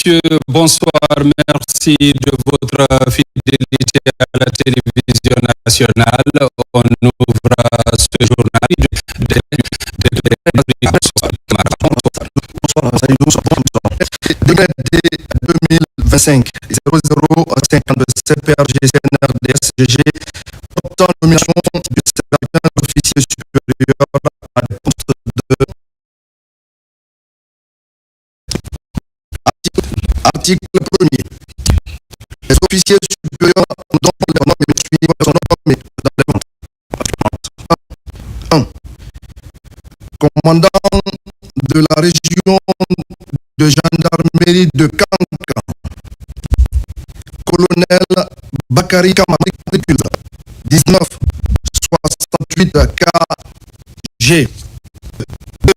messieurs, bonsoir. Merci de votre fidélité à la télévision nationale. On ouvre ce journal Décret 2025 0057 PRGC NRDSGG portant nomination du secrétaire officier supérieur à des postes de article 1er. Les officiers supérieurs dont les noms suivent sont nommés dans les comptes. 1. Commandant de la région de gendarmerie de Kankan, colonel Bakari Kamatricule, 1968 KG. 2.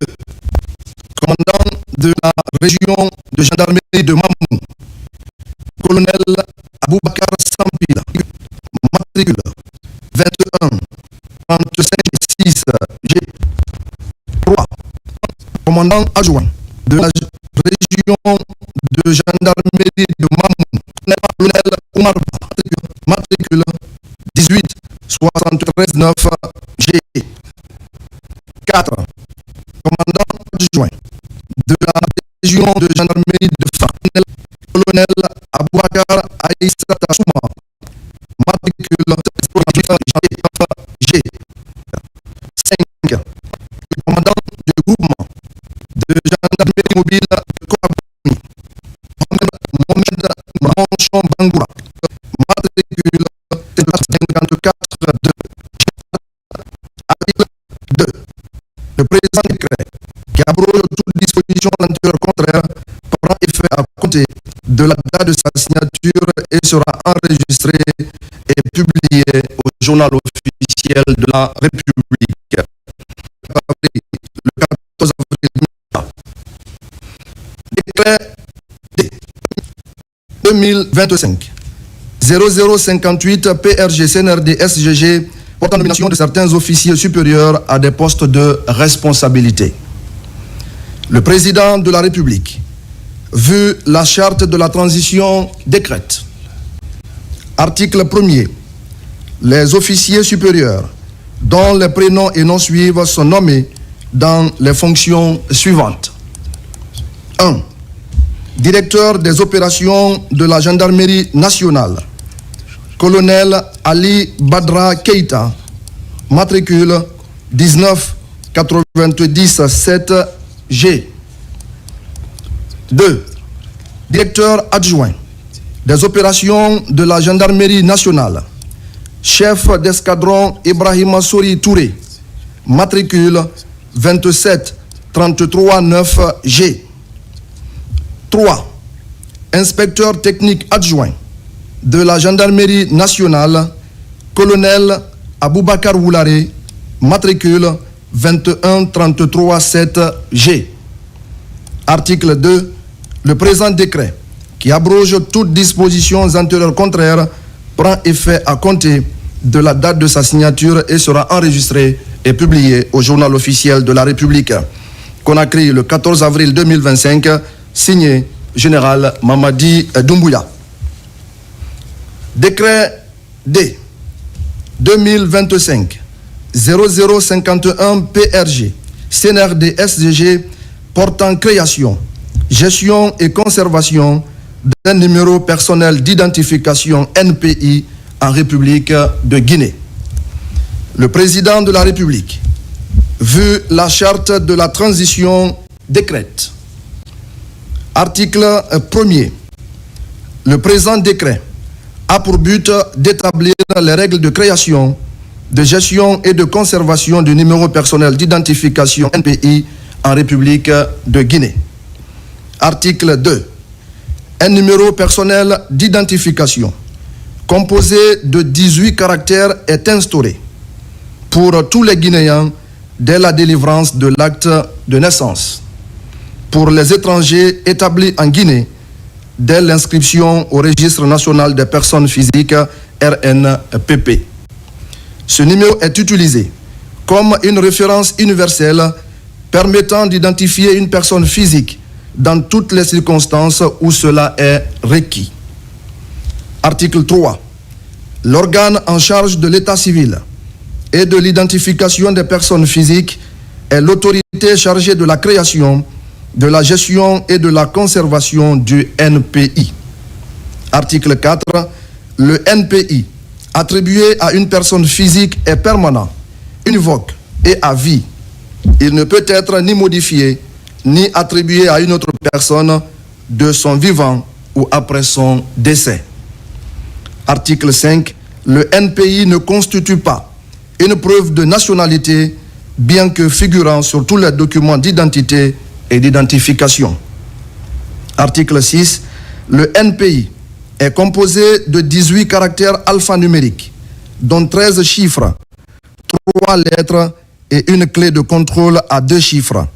Commandant de la région de gendarmerie de Mamou, colonel Aboubakar Sampila, matricule 21 35 6 G. 3. Commandant adjoint de la région de gendarmerie de Mamou, colonel Oumar, matricule 18 73 9 G. 4. Commandant adjoint de la région de gendarmerie de Farnel, colonel Aboubakar Aïssa Tassouma, matricule 18 G. 5. Commandant du groupement de gendarmerie mobile de Kouabouni, Mohamed Manchon Bangoura, matricule 54 2. Article 2. Le présent décret qui abroge toute disposition antérieure contraire prend effet à compter de la date de sa signature et sera enregistré et publié au journal officiel de la République. Le 14 avril 2020. Décret D 2025 0058 PRG CNRD SGG portant nomination de certains officiers supérieurs à des postes de responsabilité. Le président de la République, vu la charte de la transition, décrète. Article 1er. Les officiers supérieurs dont les prénoms et noms suivent sont nommés dans les fonctions suivantes. 1. Directeur des opérations de la gendarmerie nationale, colonel Ali Badra Keita, matricule 19 90 7 G. 2. Directeur adjoint des opérations de la gendarmerie nationale, chef d'escadron Ibrahima Souri Touré, matricule 27 33 9 G. 3. Inspecteur technique adjoint de la gendarmerie nationale, colonel Aboubakar Woulare, matricule 21 33 7 G. Article 2. Le présent décret, qui abroge toutes dispositions antérieures contraires, prend effet à compter de la date de sa signature et sera enregistré et publié au journal officiel de la République. Conakry, le 14 avril 2025, signé Général Mamadi Doumbouya. Décret D 2025 0051 PRG CNRD SGG portant création, gestion et conservation d'un numéro personnel d'identification NPI en République de Guinée. Le président de la République, vu la charte de la transition, décrète. Article 1er. Le présent décret a pour but d'établir les règles de création, de gestion et de conservation du numéro personnel d'identification NPI en République de Guinée. Article 2. Un numéro personnel d'identification composé de 18 caractères est instauré pour tous les Guinéens dès la délivrance de l'acte de naissance. Pour les étrangers établis en Guinée, dès l'inscription au registre national des personnes physiques RNPP. Ce numéro est utilisé comme une référence universelle permettant d'identifier une personne physique dans toutes les circonstances où cela est requis. Article 3. L'organe en charge de l'état civil et de l'identification des personnes physiques est l'autorité chargée de la création, de la gestion et de la conservation du NPI. Article 4. Le NPI, attribué à une personne physique, est permanent, univoque et à vie. Il ne peut être ni modifié, ni attribué à une autre personne de son vivant ou après son décès. Article 5. Le NPI ne constitue pas une preuve de nationalité, bien que figurant sur tous les documents d'identité et d'identification. Article 6. Le NPI est composé de 18 caractères alphanumériques, dont 13 chiffres, 3 lettres et une clé de contrôle à 2 chiffres.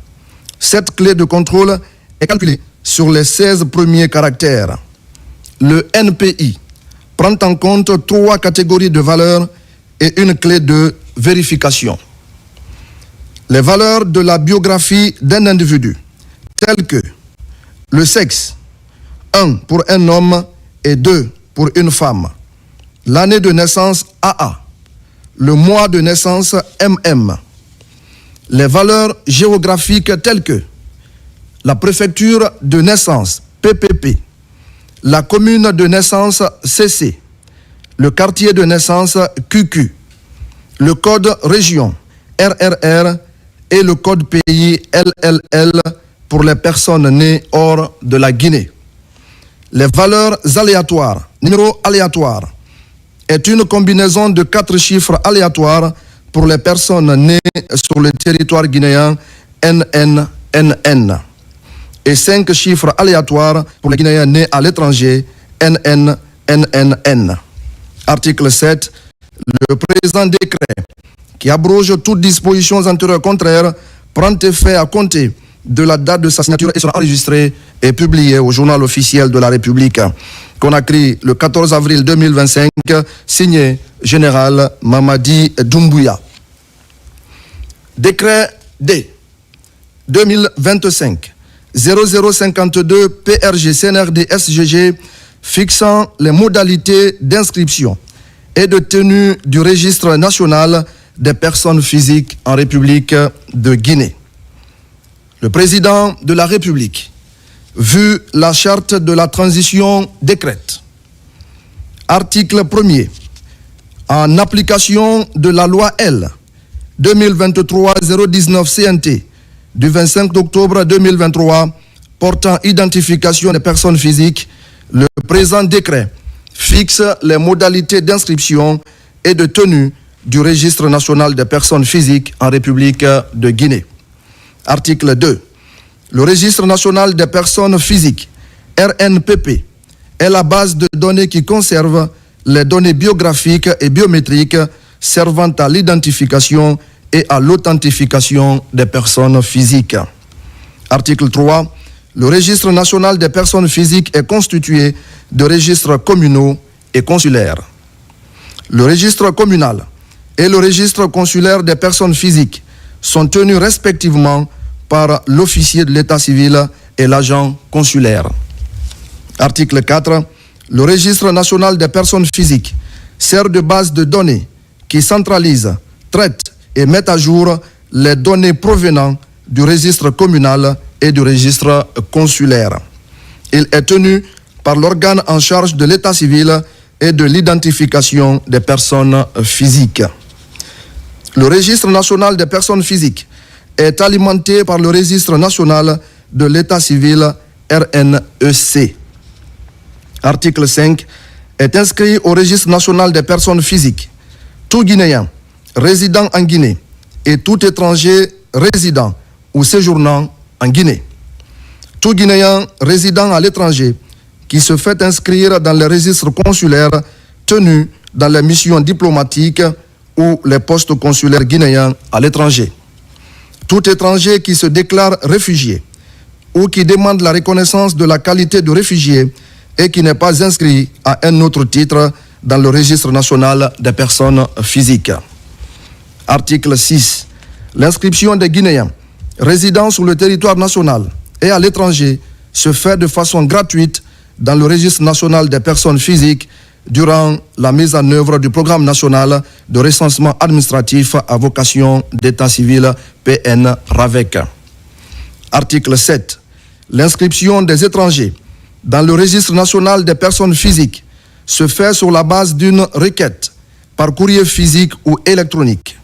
Cette clé de contrôle est calculée sur les 16 premiers caractères. Le NPI prend en compte 3 catégories de valeurs et une clé de vérification. Les valeurs de la biographie d'un individu, telles que le sexe, 1 pour un homme et 2 pour une femme, l'année de naissance AA, le mois de naissance MM, les valeurs géographiques telles que la préfecture de naissance PPP, la commune de naissance CC, le quartier de naissance QQ, le code région RRR et le code pays LLL pour les personnes nées hors de la Guinée. Les valeurs aléatoires, numéro aléatoire, est une combinaison de 4 chiffres aléatoires pour les personnes nées sur le territoire guinéen NNNN et 5 chiffres aléatoires pour les Guinéens nés à l'étranger NNNNN. Article 7. Le présent décret, qui abroge toutes dispositions antérieures contraires, prend effet à compter de la date de sa signature et sera enregistré et publié au journal officiel de la République. Conakry, le 14 avril 2025, signé Général Mamadi Doumbouya. Décret D 2025 0052 PRG CNRD SGG fixant les modalités d'inscription et de tenue du registre national des personnes physiques en République de Guinée. Le président de la République, vu la charte de la transition décrète. Article 1er. En application de la loi L 2023-019 CNT du 25 octobre 2023 portant identification des personnes physiques, le présent décret fixe les modalités d'inscription et de tenue du registre national des personnes physiques en République de Guinée. Article 2. Le registre national des personnes physiques, RNPP, est la base de données qui conserve les données biographiques et biométriques servant à l'identification et à l'authentification des personnes physiques. Article 3. Le registre national des personnes physiques est constitué de registres communaux et consulaires. Le registre communal et le registre consulaire des personnes physiques sont tenus respectivement par l'officier de l'état civil et l'agent consulaire. Article 4. Le registre national des personnes physiques sert de base de données qui centralise, traite et met à jour les données provenant du registre communal et du registre consulaire. Il est tenu par l'organe en charge de l'état civil et de l'identification des personnes physiques. Le registre national des personnes physiques est alimenté par le registre national de l'état civil RNEC. Article 5. Est inscrit au registre national des personnes physiques tout Guinéen résidant en Guinée et tout étranger résidant ou séjournant en Guinée. Tout Guinéen résidant à l'étranger qui se fait inscrire dans les registres consulaires tenus dans les missions diplomatiques ou les postes consulaires guinéens à l'étranger. Tout étranger qui se déclare réfugié ou qui demande la reconnaissance de la qualité de réfugié et qui n'est pas inscrit à un autre titre dans le registre national des personnes physiques. Article 6. L'inscription des Guinéens résidant sur le territoire national et à l'étranger se fait de façon gratuite dans le registre national des personnes physiques durant la mise en œuvre du programme national de recensement administratif à vocation d'état civil PN-RAVEC. Article 7. L'inscription des étrangers dans le registre national des personnes physiques se fait sur la base d'une requête par courrier physique ou électronique.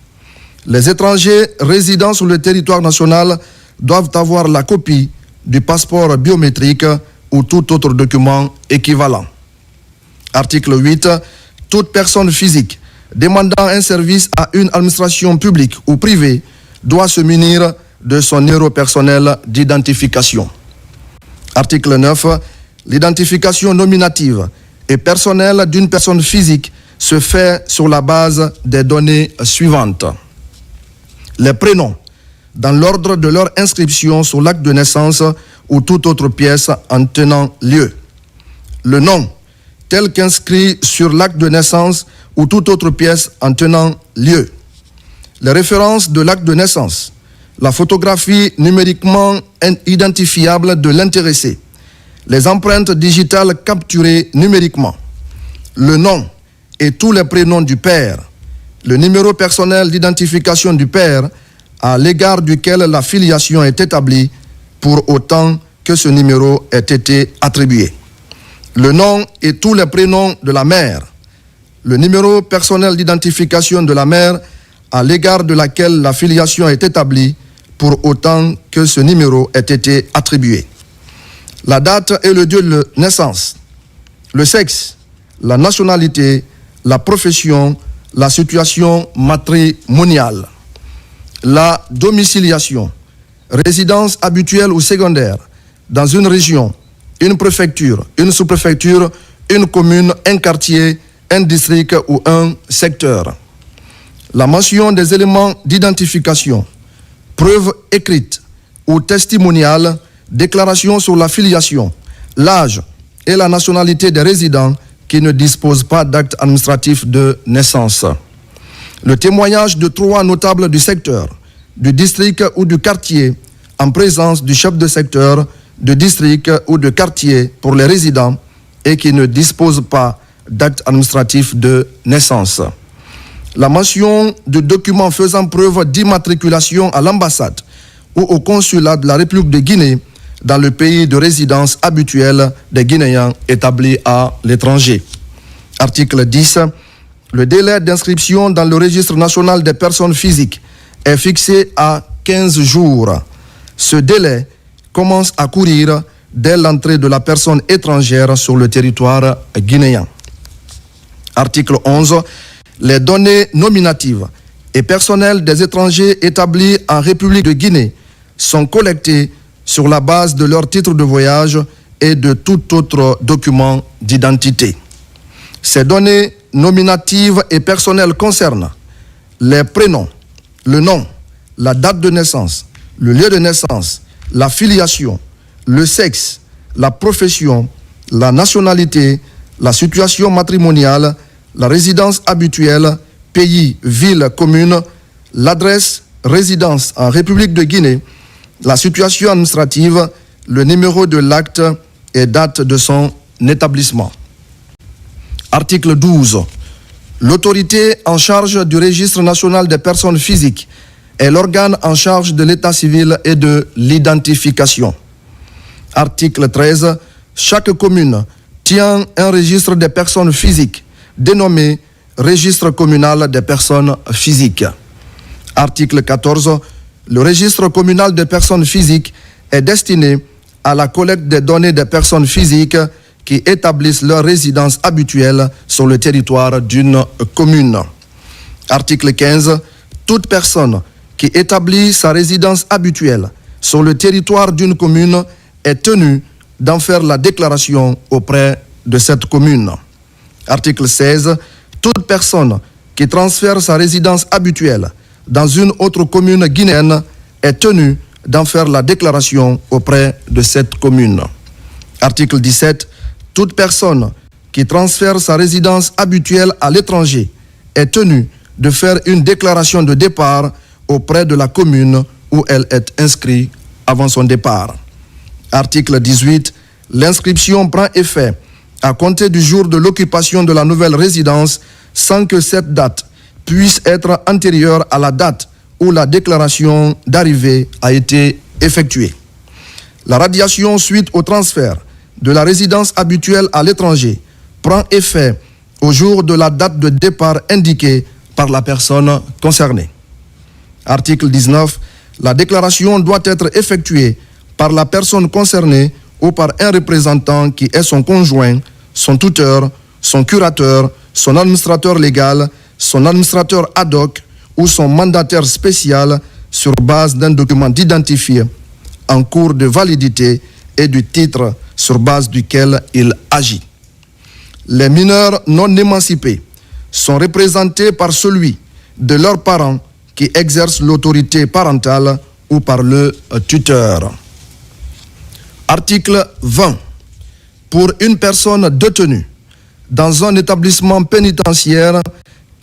Les étrangers résidant sur le territoire national doivent avoir la copie du passeport biométrique ou tout autre document équivalent. Article 8. Toute personne physique demandant un service à une administration publique ou privée doit se munir de son numéro personnel d'identification. Article 9. L'identification nominative et personnelle d'une personne physique se fait sur la base des données suivantes. Les prénoms, dans l'ordre de leur inscription sur l'acte de naissance ou toute autre pièce en tenant lieu. Le nom, tel qu'inscrit sur l'acte de naissance ou toute autre pièce en tenant lieu. Les références de l'acte de naissance, la photographie numériquement identifiable de l'intéressé, les empreintes digitales capturées numériquement, le nom et tous les prénoms du père, le numéro personnel d'identification du père à l'égard duquel la filiation est établie pour autant que ce numéro ait été attribué. Le nom et tous les prénoms de la mère, le numéro personnel d'identification de la mère à l'égard de laquelle la filiation est établie pour autant que ce numéro ait été attribué. La date et le lieu de naissance, le sexe, la nationalité, la profession, la situation matrimoniale, la domiciliation, résidence habituelle ou secondaire dans une région, une préfecture, une sous-préfecture, une commune, un quartier, un district ou un secteur. La mention des éléments d'identification, preuves écrites ou testimoniales, déclaration sur la filiation, l'âge et la nationalité des résidents qui ne disposent pas d'acte administratif de naissance. Le témoignage de 3 notables du secteur, du district ou du quartier en présence du chef de secteur, de district ou de quartier pour les résidents et qui ne disposent pas d'acte administratif de naissance. La mention de documents faisant preuve d'immatriculation à l'ambassade ou au consulat de la République de Guinée dans le pays de résidence habituelle des Guinéens établis à l'étranger. Article 10. Le délai d'inscription dans le registre national des personnes physiques est fixé à 15 jours. Ce délai commence à courir dès l'entrée de la personne étrangère sur le territoire guinéen. Article 11. Les données nominatives et personnelles des étrangers établis en République de Guinée sont collectées sur la base de leur titre de voyage et de tout autre document d'identité. Ces données nominatives et personnelles concernent les prénoms, le nom, la date de naissance, le lieu de naissance, la filiation, le sexe, la profession, la nationalité, la situation matrimoniale, la résidence habituelle, pays, ville, commune, l'adresse, résidence en République de Guinée, la situation administrative, le numéro de l'acte et date de son établissement. Article 12. L'autorité en charge du registre national des personnes physiques est l'organe en charge de l'état civil et de l'identification. Article 13. Chaque commune tient un registre des personnes physiques dénommé Registre communal des personnes physiques. Article 14. Le registre communal des personnes physiques est destiné à la collecte des données des personnes physiques qui établissent leur résidence habituelle sur le territoire d'une commune. Article 15. Toute personne qui établit sa résidence habituelle sur le territoire d'une commune est tenue d'en faire la déclaration auprès de cette commune. Article 16. Toute personne qui transfère sa résidence habituelle dans une autre commune guinéenne est tenue d'en faire la déclaration auprès de cette commune. Article 17. Toute personne qui transfère sa résidence habituelle à l'étranger est tenue de faire une déclaration de départ auprès de la commune où elle est inscrite avant son départ. Article 18. L'inscription prend effet à compter du jour de l'occupation de la nouvelle résidence sans que cette date puisse être antérieure à la date où la déclaration d'arrivée a été effectuée. La radiation suite au transfert de la résidence habituelle à l'étranger prend effet au jour de la date de départ indiquée par la personne concernée. Article 19. La déclaration doit être effectuée par la personne concernée ou par un représentant qui est son conjoint, son tuteur, son curateur, son administrateur légal, son administrateur ad hoc ou son mandataire spécial sur base d'un document d'identifié en cours de validité et du titre sur base duquel il agit. Les mineurs non émancipés sont représentés par celui de leurs parents qui exerce l'autorité parentale ou par le tuteur. Article 20. Pour une personne détenue dans un établissement pénitentiaire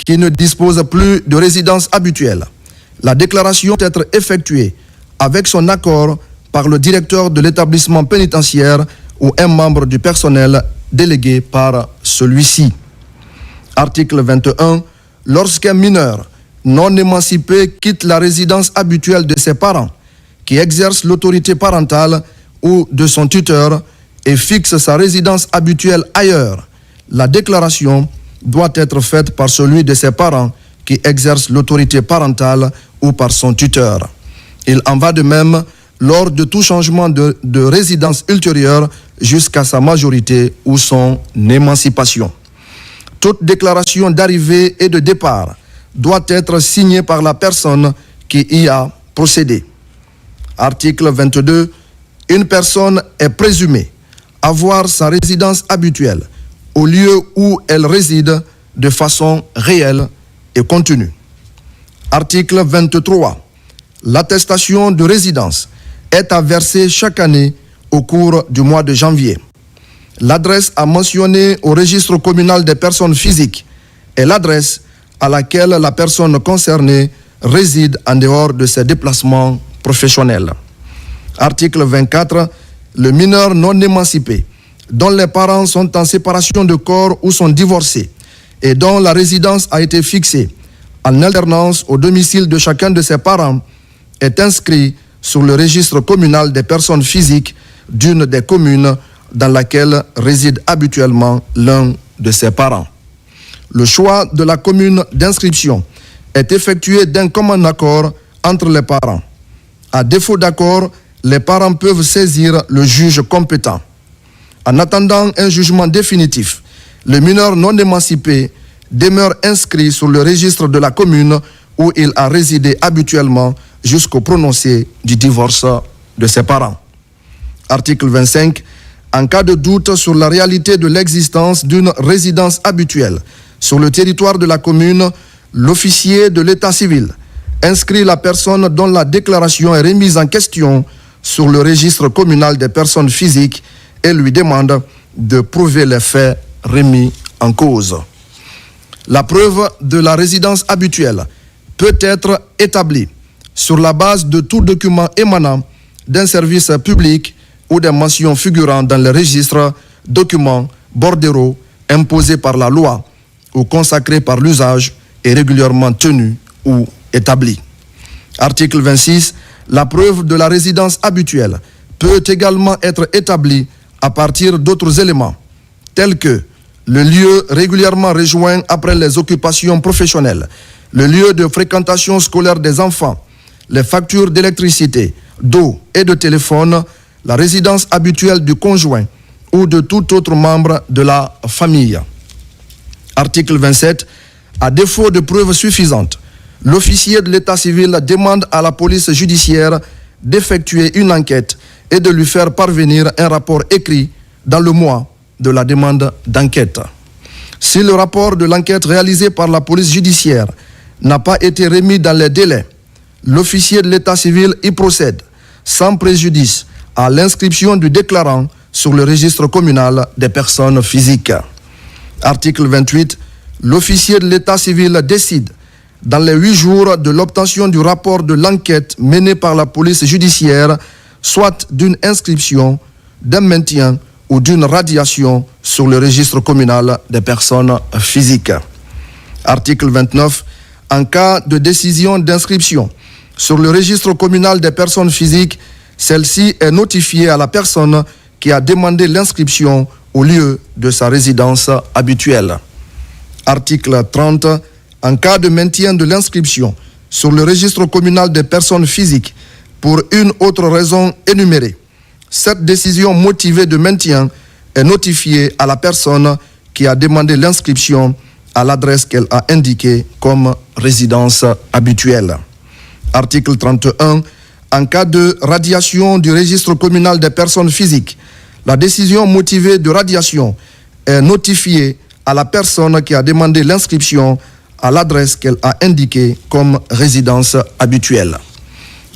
qui ne dispose plus de résidence habituelle, la déclaration doit être effectuée avec son accord par le directeur de l'établissement pénitentiaire ou un membre du personnel délégué par celui-ci. Article 21. Lorsqu'un mineur non émancipé quitte la résidence habituelle de ses parents, qui exerce l'autorité parentale ou de son tuteur et fixe sa résidence habituelle ailleurs, la déclaration doit être faite par celui de ses parents qui exerce l'autorité parentale ou par son tuteur. Il en va de même lors de tout changement de résidence ultérieure jusqu'à sa majorité ou son émancipation. Toute déclaration d'arrivée et de départ doit être signée par la personne qui y a procédé. Article 22. Une personne est présumée avoir sa résidence habituelle au lieu où elle réside de façon réelle et continue. Article 23. L'attestation de résidence est à verser chaque année au cours du mois de janvier. L'adresse à mentionner au registre communal des personnes physiques est l'adresse à laquelle la personne concernée réside en dehors de ses déplacements professionnels. Article 24. Le mineur non émancipé, dont les parents sont en séparation de corps ou sont divorcés, et dont la résidence a été fixée en alternance au domicile de chacun de ses parents, est inscrit sur le registre communal des personnes physiques d'une des communes dans laquelle réside habituellement l'un de ses parents. Le choix de la commune d'inscription est effectué d'un commun accord entre les parents. À défaut d'accord, les parents peuvent saisir le juge compétent. En attendant un jugement définitif, le mineur non émancipé demeure inscrit sur le registre de la commune où il a résidé habituellement jusqu'au prononcé du divorce de ses parents. Article 25. En cas de doute sur la réalité de l'existence d'une résidence habituelle sur le territoire de la commune, l'officier de l'état civil inscrit la personne dont la déclaration est remise en question sur le registre communal des personnes physiques et lui demande de prouver les faits remis en cause. La preuve de la résidence habituelle peut être établie sur la base de tout document émanant d'un service public ou des mentions figurant dans le registre documents bordereaux imposés par la loi ou consacrés par l'usage et régulièrement tenus ou établis. Article 26. La preuve de la résidence habituelle peut également être établie à partir d'autres éléments, tels que le lieu régulièrement rejoint après les occupations professionnelles, le lieu de fréquentation scolaire des enfants, les factures d'électricité, d'eau et de téléphone, la résidence habituelle du conjoint ou de tout autre membre de la famille. Article 27. À défaut de preuves suffisantes, l'officier de l'état civil demande à la police judiciaire d'effectuer une enquête et de lui faire parvenir un rapport écrit dans le mois de la demande d'enquête. Si le rapport de l'enquête réalisé par la police judiciaire n'a pas été remis dans les délais, l'officier de l'état civil y procède sans préjudice à l'inscription du déclarant sur le registre communal des personnes physiques. Article 28. L'officier de l'état civil décide, dans les 8 jours de l'obtention du rapport de l'enquête menée par la police judiciaire, soit d'une inscription, d'un maintien ou d'une radiation sur le registre communal des personnes physiques. Article 29. En cas de décision d'inscription sur le registre communal des personnes physiques, celle-ci est notifiée à la personne qui a demandé l'inscription au lieu de sa résidence habituelle. Article 30. En cas de maintien de l'inscription sur le registre communal des personnes physiques pour une autre raison énumérée, cette décision motivée de maintien est notifiée à la personne qui a demandé l'inscription à l'adresse qu'elle a indiquée comme résidence habituelle. Article 31. En cas de radiation du registre communal des personnes physiques, la décision motivée de radiation est notifiée à la personne qui a demandé l'inscription à l'adresse qu'elle a indiquée comme résidence habituelle.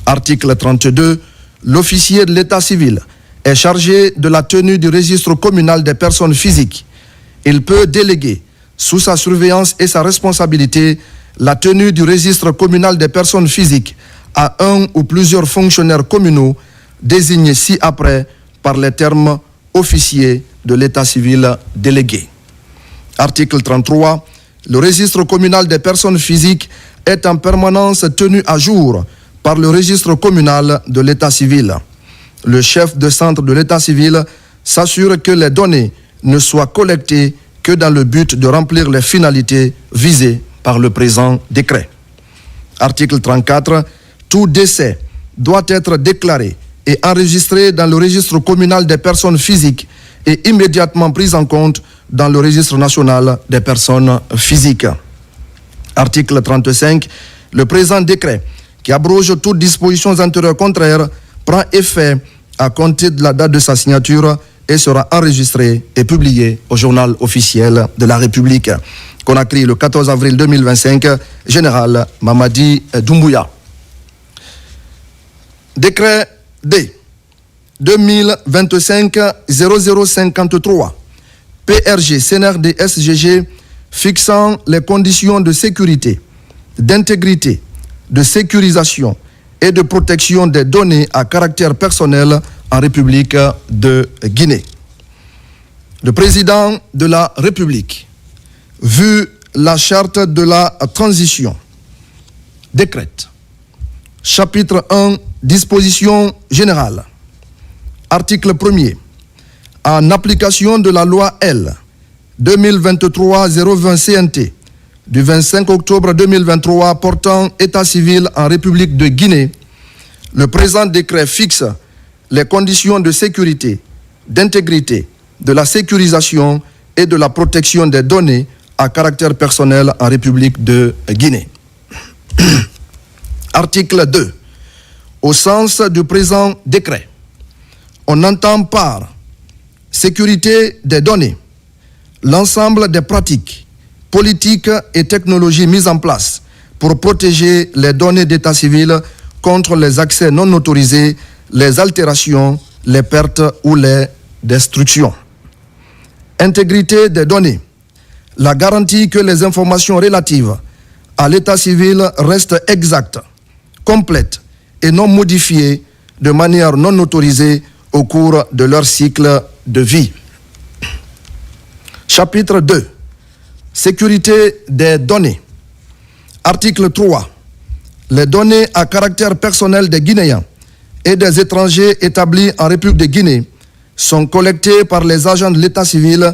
Article 32. L'officier de l'état civil est chargé de la tenue du registre communal des personnes physiques. Il peut déléguer, sous sa surveillance et sa responsabilité, la tenue du registre communal des personnes physiques à un ou plusieurs fonctionnaires communaux désignés ci-après par les termes officier de l'état civil délégué. Article 33. Le registre communal des personnes physiques est en permanence tenu à jour par le registre communal de l'état civil. Le chef de centre de l'état civil s'assure que les données ne soient collectées que dans le but de remplir les finalités visées par le présent décret. Article 34. Tout décès doit être déclaré et enregistré dans le registre communal des personnes physiques et immédiatement pris en compte dans le registre national des personnes physiques. Article 35. Le présent décret, qui abroge toutes dispositions antérieures contraires, prend effet à compter de la date de sa signature et sera enregistré et publié au journal officiel de la République. Conakry, le 14 avril 2025, Général Mamadi Doumbouya. Décret D 2025-0053 PRG CNRD SGG fixant les conditions de sécurité, d'intégrité, de sécurisation et de protection des données à caractère personnel en République de Guinée. Le président de la République, vu la charte de la transition, décrète. Chapitre 1, disposition générale. Article 1er. En application de la loi L 2023-020 CNT du 25 octobre 2023 portant état civil en République de Guinée, le présent décret fixe les conditions de sécurité, d'intégrité, de la sécurisation et de la protection des données à caractère personnel en République de Guinée. Article 2. Au sens du présent décret, on entend par sécurité des données l'ensemble des pratiques, politiques et technologies mises en place pour protéger les données d'état civil contre les accès non autorisés, les altérations, les pertes ou les destructions. Intégrité des données. La garantie que les informations relatives à l'état civil restent exactes, complètes et non modifiées de manière non autorisée au cours de leur cycle de vie. Chapitre 2. Sécurité des données. Article 3. Les données à caractère personnel des Guinéens et des étrangers établis en République de Guinée sont collectées par les agents de l'état civil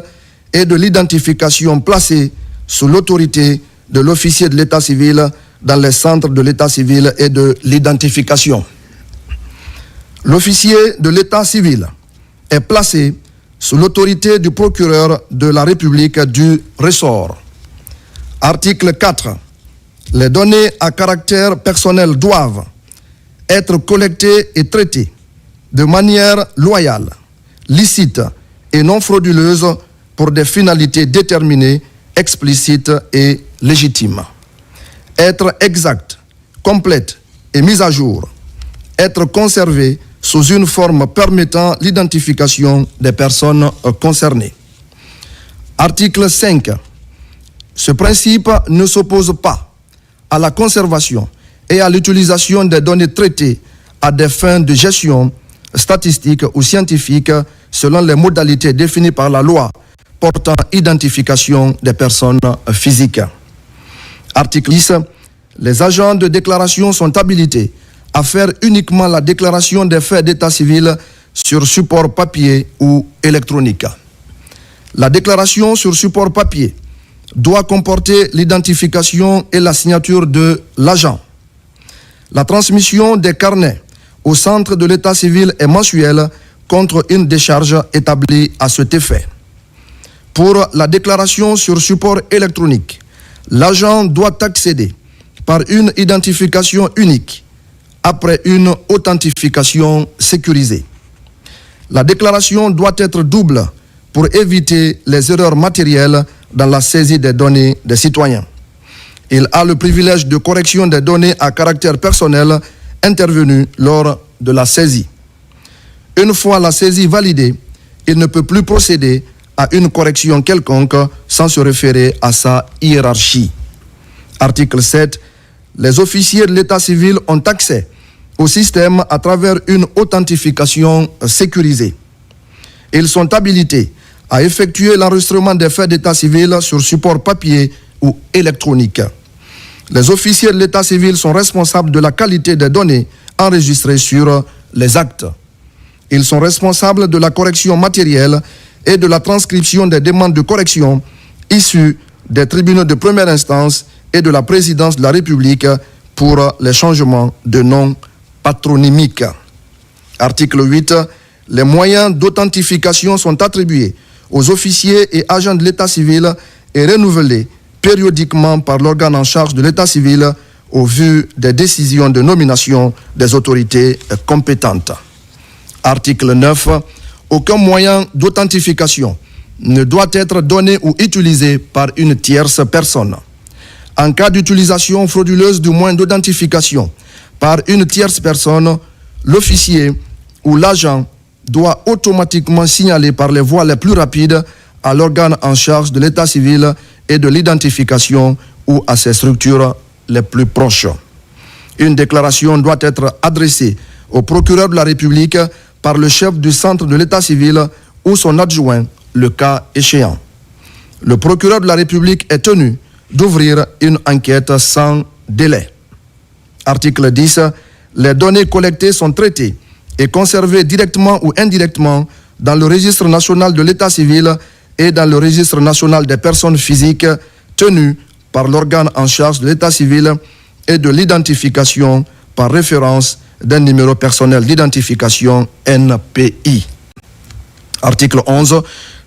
et de l'identification placés sous l'autorité de l'officier de l'état civil dans les centres de l'état civil et de l'identification. L'officier de l'état civil est placé sous l'autorité du procureur de la République du ressort. Article 4. Les données à caractère personnel doivent être collectées et traitées de manière loyale, licite et non frauduleuse pour des finalités déterminées, explicites et légitimes. Être exact, complète et mise à jour. Être conservée sous une forme permettant l'identification des personnes concernées. Article 5. Ce principe ne s'oppose pas à la conservation et à l'utilisation des données traitées à des fins de gestion, statistiques ou scientifiques selon les modalités définies par la loi portant identification des personnes physiques. Article 10. Les agents de déclaration sont habilités à faire uniquement la déclaration des faits d'état civil sur support papier ou électronique. La déclaration sur support papier doit comporter l'identification et la signature de l'agent. La transmission des carnets au centre de l'état civil est mensuelle contre une décharge établie à cet effet. Pour la déclaration sur support électronique, l'agent doit accéder par une identification unique après une authentification sécurisée. La déclaration doit être double pour éviter les erreurs matérielles dans la saisie des données des citoyens. Il a le privilège de correction des données à caractère personnel intervenues lors de la saisie. Une fois la saisie validée, il ne peut plus procéder à une correction quelconque sans se référer à sa hiérarchie. Article 7. Les officiers de l'état civil ont accès au système à travers une authentification sécurisée. Ils sont habilités à effectuer l'enregistrement des faits d'état civil sur support papier ou électronique. Les officiers de l'état civil sont responsables de la qualité des données enregistrées sur les actes. Ils sont responsables de la correction matérielle et de la transcription des demandes de correction issues des tribunaux de première instance et de la présidence de la République pour les changements de nom patronymique. Article 8. Les moyens d'authentification sont attribués aux officiers et agents de l'état civil et renouvelés périodiquement par l'organe en charge de l'état civil au vu des décisions de nomination des autorités compétentes. Article 9. Aucun moyen d'authentification ne doit être donné ou utilisé par une tierce personne. En cas d'utilisation frauduleuse du moyen d'identification par une tierce personne, l'officier ou l'agent doit automatiquement signaler par les voies les plus rapides à l'organe en charge de l'état civil et de l'identification ou à ses structures les plus proches. Une déclaration doit être adressée au procureur de la République par le chef du centre de l'état civil ou son adjoint, le cas échéant. Le procureur de la République est tenu d'ouvrir une enquête sans délai. Article 10. Les données collectées sont traitées et conservées directement ou indirectement dans le registre national de l'état civil et dans le registre national des personnes physiques tenu par l'organe en charge de l'état civil et de l'identification par référence d'un numéro personnel d'identification NPI. Article 11.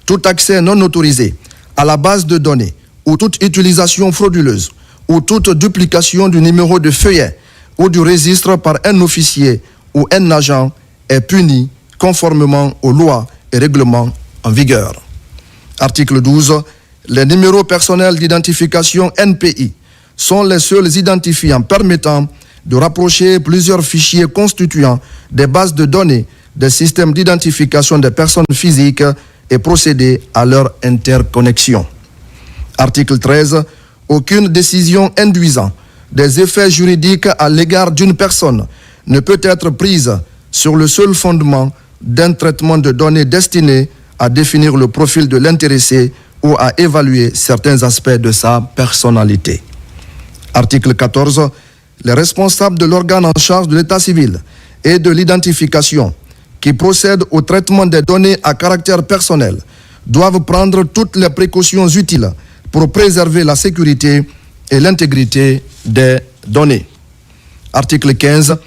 Tout accès non autorisé à la base de données ou toute utilisation frauduleuse ou toute duplication du numéro de feuillet ou du registre par un officier ou un agent est puni conformément aux lois et règlements en vigueur. Article 12. Les numéros personnels d'identification NPI sont les seuls identifiants permettant de rapprocher plusieurs fichiers constituant des bases de données des systèmes d'identification des personnes physiques et procéder à leur interconnexion. Article 13. Aucune décision induisant des effets juridiques à l'égard d'une personne ne peut être prise sur le seul fondement d'un traitement de données destiné à définir le profil de l'intéressé ou à évaluer certains aspects de sa personnalité. Article 14. Les responsables de l'organe en charge de l'état civil et de l'identification qui procèdent au traitement des données à caractère personnel doivent prendre toutes les précautions utiles pour préserver la sécurité et l'intégrité des données. Article 15.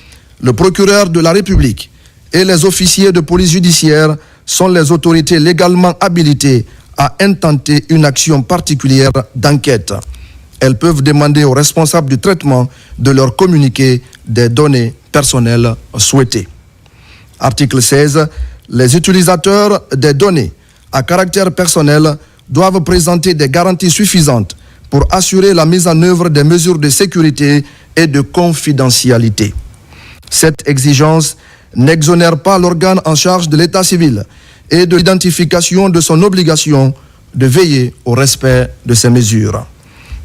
Le procureur de la République et les officiers de police judiciaire sont les autorités légalement habilitées à intenter une action particulière d'enquête. Elles peuvent demander aux responsables du traitement de leur communiquer des données personnelles souhaitées. Article 16. Les utilisateurs des données à caractère personnel doivent présenter des garanties suffisantes pour assurer la mise en œuvre des mesures de sécurité et de confidentialité. Cette exigence n'exonère pas l'organe en charge de l'état civil et de l'identification de son obligation de veiller au respect de ces mesures.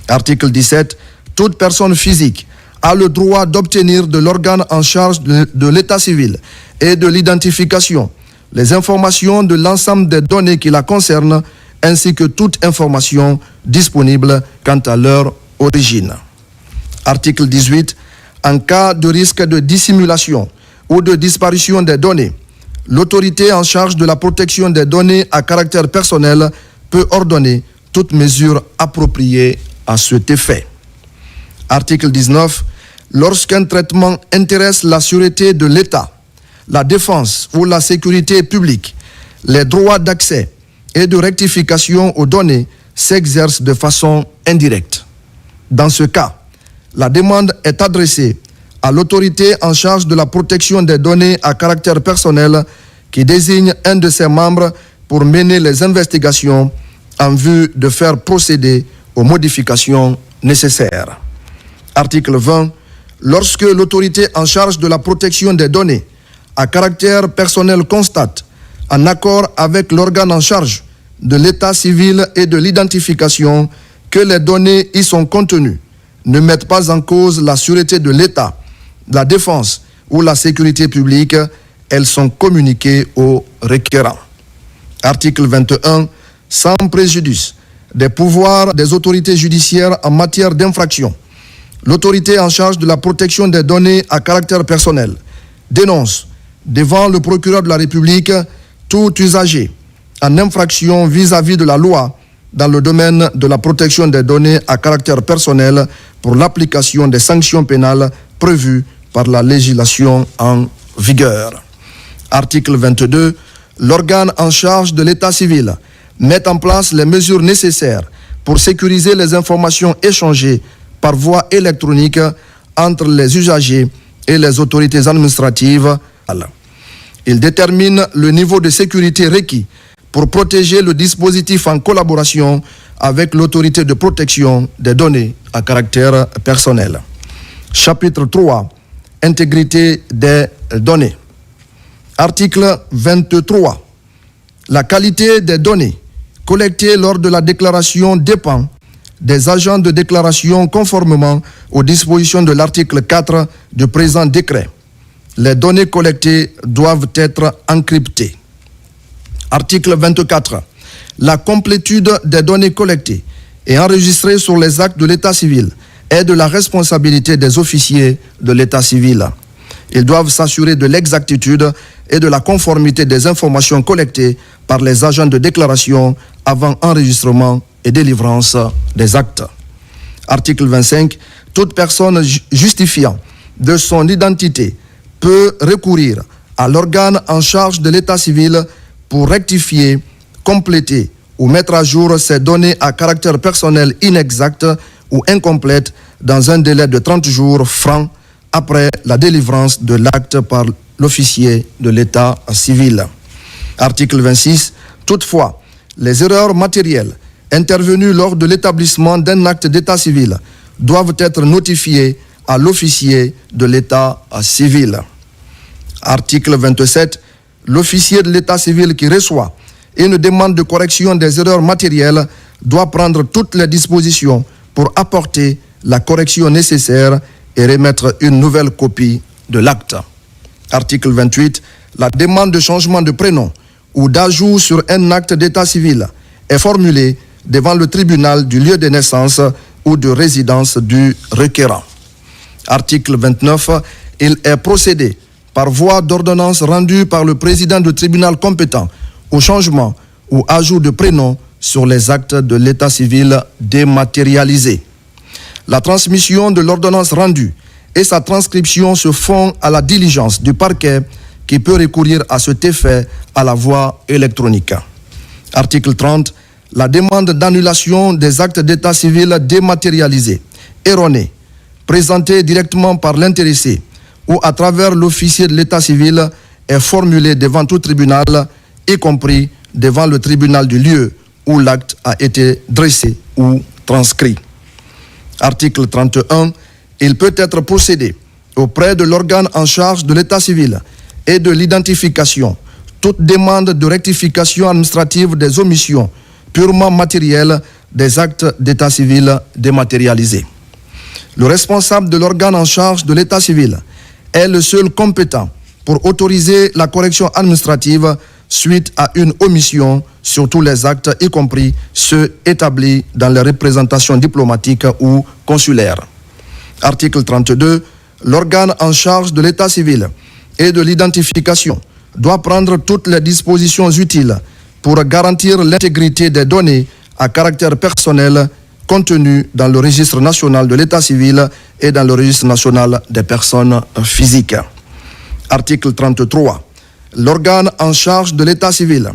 Article 17. Toute personne physique a le droit d'obtenir de l'organe en charge de l'état civil et de l'identification les informations de l'ensemble des données qui la concernent, ainsi que toute information disponible quant à leur origine. Article 18. En cas de risque de dissimulation ou de disparition des données, l'autorité en charge de la protection des données à caractère personnel peut ordonner toute mesure appropriée à cet effet. Article 19. Lorsqu'un traitement intéresse la sûreté de l'État, la défense ou la sécurité publique, les droits d'accès et de rectification aux données s'exercent de façon indirecte. Dans ce cas, la demande est adressée à l'autorité en charge de la protection des données à caractère personnel qui désigne un de ses membres pour mener les investigations en vue de faire procéder aux modifications nécessaires. Article 20. Lorsque l'autorité en charge de la protection des données à caractère personnel constate, en accord avec l'organe en charge de l'état civil et de l'identification, que les données y sont contenues ne mettent pas en cause la sûreté de l'État, la défense ou la sécurité publique, elles sont communiquées aux requérants. Article 21. Sans préjudice des pouvoirs des autorités judiciaires en matière d'infraction, l'autorité en charge de la protection des données à caractère personnel dénonce devant le procureur de la République tout usager en infraction vis-à-vis de la loi dans le domaine de la protection des données à caractère personnel pour l'application des sanctions pénales prévues par la législation en vigueur. Article 22. L'organe en charge de l'état civil met en place les mesures nécessaires pour sécuriser les informations échangées par voie électronique entre les usagers et les autorités administratives. Il détermine le niveau de sécurité requis pour protéger le dispositif en collaboration avec l'autorité de protection des données à caractère personnel. Chapitre 3. Intégrité des données. Article 23. La qualité des données collectées lors de la déclaration dépend des agents de déclaration conformément aux dispositions de l'article 4 du présent décret. Les données collectées doivent être encryptées. Article 24. La complétude des données collectées et enregistrées sur les actes de l'état civil est de la responsabilité des officiers de l'état civil. Ils doivent s'assurer de l'exactitude et de la conformité des informations collectées par les agents de déclaration avant enregistrement et délivrance des actes. Article 25. Toute personne justifiant de son identité peut recourir à l'organe en charge de l'état civil pour rectifier, compléter ou mettre à jour ces données à caractère personnel inexactes ou incomplètes dans un délai de 30 jours francs après la délivrance de l'acte par l'officier de l'état civil. Article 26. Toutefois, les erreurs matérielles intervenues lors de l'établissement d'un acte d'état civil doivent être notifiées à l'officier de l'état civil. Article 27. L'officier de l'état civil qui reçoit une demande de correction des erreurs matérielles doit prendre toutes les dispositions pour apporter la correction nécessaire et remettre une nouvelle copie de l'acte. Article 28. La demande de changement de prénom ou d'ajout sur un acte d'état civil est formulée devant le tribunal du lieu de naissance ou de résidence du requérant. Article 29. Il est procédé par voie d'ordonnance rendue par le président du tribunal compétent au changement ou ajout de prénom sur les actes de l'état civil dématérialisés. La transmission de l'ordonnance rendue et sa transcription se font à la diligence du parquet qui peut recourir à cet effet à la voie électronique. Article 30. La demande d'annulation des actes d'état civil dématérialisés, erronés, présentée directement par l'intéressé ou à travers l'officier de l'état civil est formulée devant tout tribunal, y compris devant le tribunal du lieu où l'acte a été dressé ou transcrit. Article 31. Il peut être procédé auprès de l'organe en charge de l'état civil et de l'identification toute demande de rectification administrative des omissions purement matérielles des actes d'état civil dématérialisés. Le responsable de l'organe en charge de l'état civil est le seul compétent pour autoriser la correction administrative suite à une omission sur tous les actes, y compris ceux établis dans les représentations diplomatiques ou consulaires. Article 32. L'organe en charge de l'état civil et de l'identification doit prendre toutes les dispositions utiles pour garantir l'intégrité des données à caractère personnel contenues dans le registre national de l'état civil et dans le registre national des personnes physiques. Article 33. L'organe en charge de l'état civil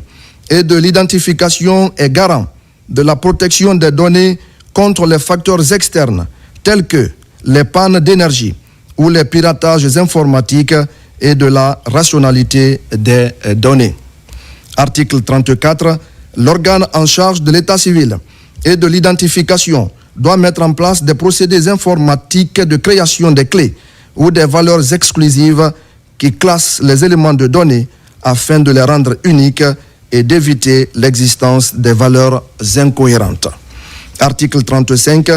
et de l'identification est garant de la protection des données contre les facteurs externes tels que les pannes d'énergie ou les piratages informatiques et de la rationalité des données. Article 34. L'organe en charge de l'état civil et de l'identification doit mettre en place des procédés informatiques de création des clés ou des valeurs exclusives qui classent les éléments de données afin de les rendre uniques et d'éviter l'existence des valeurs incohérentes. Article 35.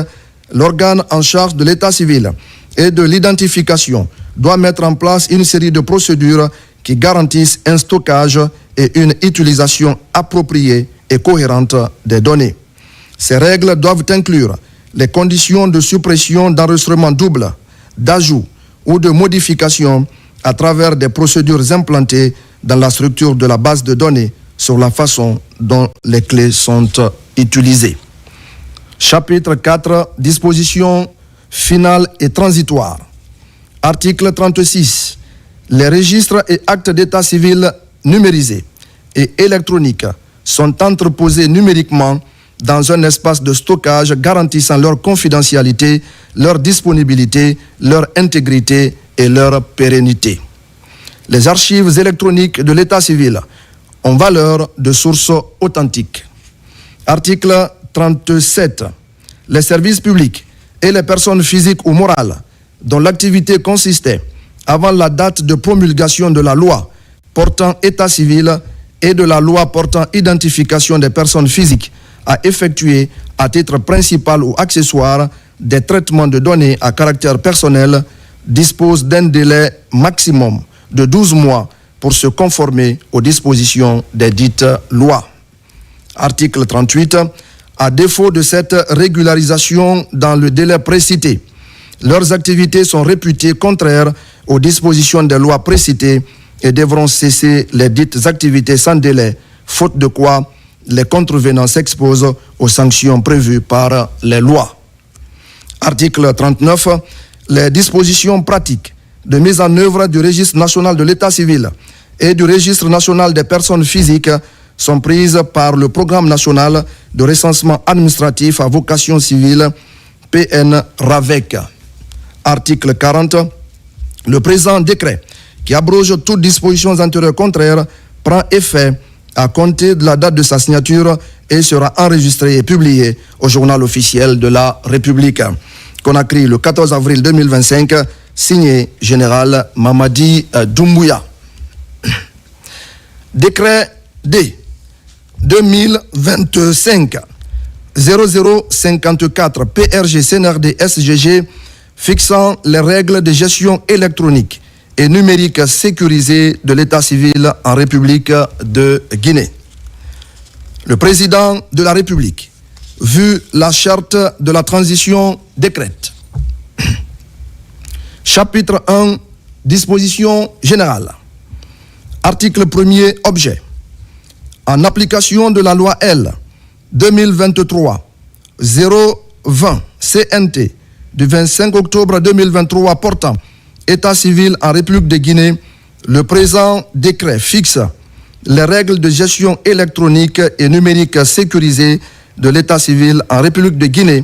L'organe en charge de l'état civil et de l'identification doit mettre en place une série de procédures qui garantissent un stockage et une utilisation appropriée et cohérente des données. Ces règles doivent inclure les conditions de suppression d'enregistrement double, d'ajout ou de modification à travers des procédures implantées dans la structure de la base de données sur la façon dont les clés sont utilisées. Chapitre 4. Dispositions finales et transitoires. Article 36. Les registres et actes d'état civil numérisés et électroniques sont entreposés numériquement dans un espace de stockage garantissant leur confidentialité, leur disponibilité, leur intégrité et leur pérennité. Les archives électroniques de l'état civil ont valeur de source authentique. Article 37. Les services publics et les personnes physiques ou morales dont l'activité consistait, avant la date de promulgation de la loi portant état civil et de la loi portant identification des personnes physiques, à effectuer à titre principal ou accessoire des traitements de données à caractère personnel, disposent d'un délai maximum de 12 mois pour se conformer aux dispositions des dites lois. Article 38. À défaut de cette régularisation dans le délai précité, leurs activités sont réputées contraires aux dispositions des lois précitées et devront cesser les dites activités sans délai, faute de quoi les contrevenants s'exposent aux sanctions prévues par les lois. Article 39. Les dispositions pratiques de mise en œuvre du registre national de l'état civil et du registre national des personnes physiques sont prises par le programme national de recensement administratif à vocation civile PN-RAVEC. Article 40. Le présent décret, qui abroge toutes dispositions antérieures contraires, prend effet à compter de la date de sa signature et sera enregistré et publié au journal officiel de la République. Conakry, le 14 avril 2025, signé Général Mamadi Doumbouya. Décret D 2025 0054 PRG CNRD SGG fixant les règles de gestion électronique et numérique sécurisée de l'état civil en République de Guinée. Le président de la République, vu la charte de la transition, décrète. Chapitre 1, disposition générale. Article 1er, objet. En application de la loi L 2023-020 CNT du 25 octobre 2023 portant état civil en République de Guinée, le présent décret fixe les règles de gestion électronique et numérique sécurisée de l'état civil en République de Guinée